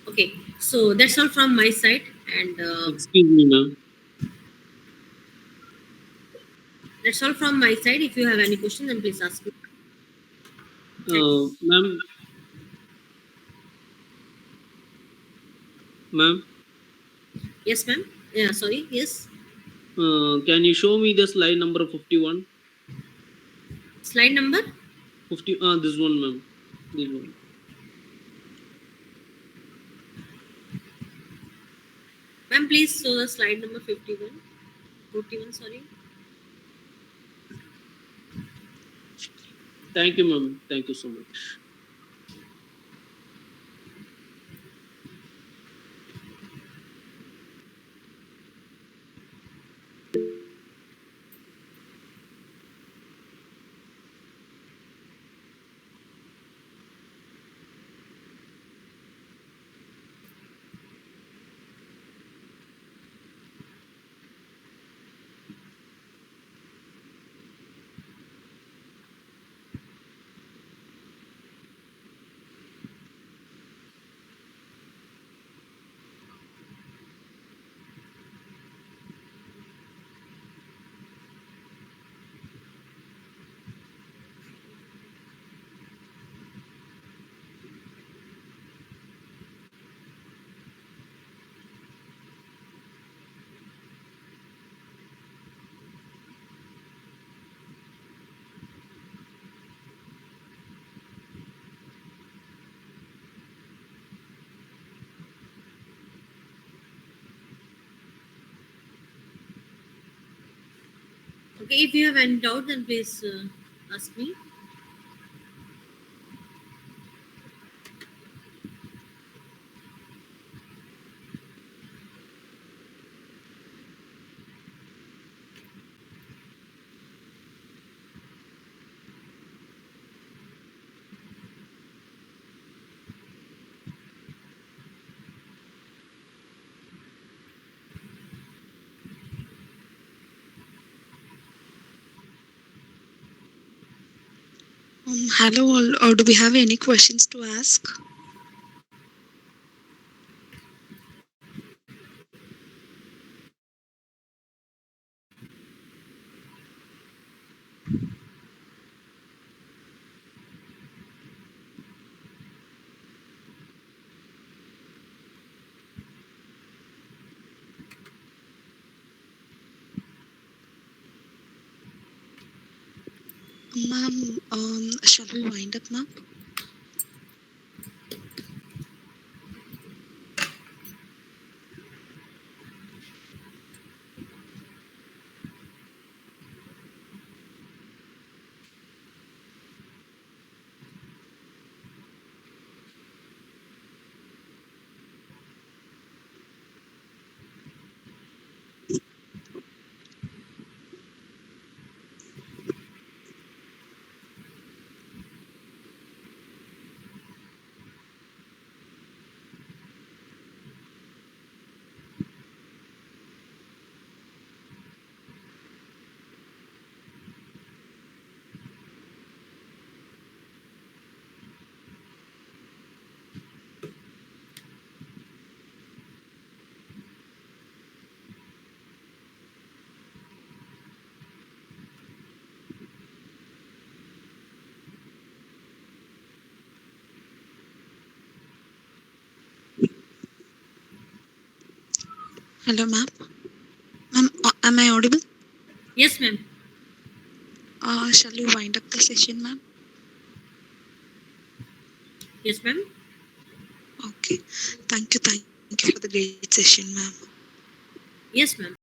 Okay, so that's all from my side, and Excuse me, ma'am. that's all from my side. If you have any question, then please ask me. Ma'am, ma'am, Yes, ma'am. Yeah, sorry. Yes. can you show me the slide number 51? Slide number. 50. This one, ma'am. This one. Ma'am, please show the slide number 51. 41, sorry. Thank you, ma'am. Thank you so much. Okay, if you have any doubt, then please Ask me. Hello all, or do we have any questions to ask? Ma'am, shall we wind up, ma'am? Hello, ma'am. Ma'am, am I audible? Yes, ma'am. Shall we wind up the session, ma'am? Yes, ma'am. Okay. Thank you for the great session, ma'am. Yes, ma'am.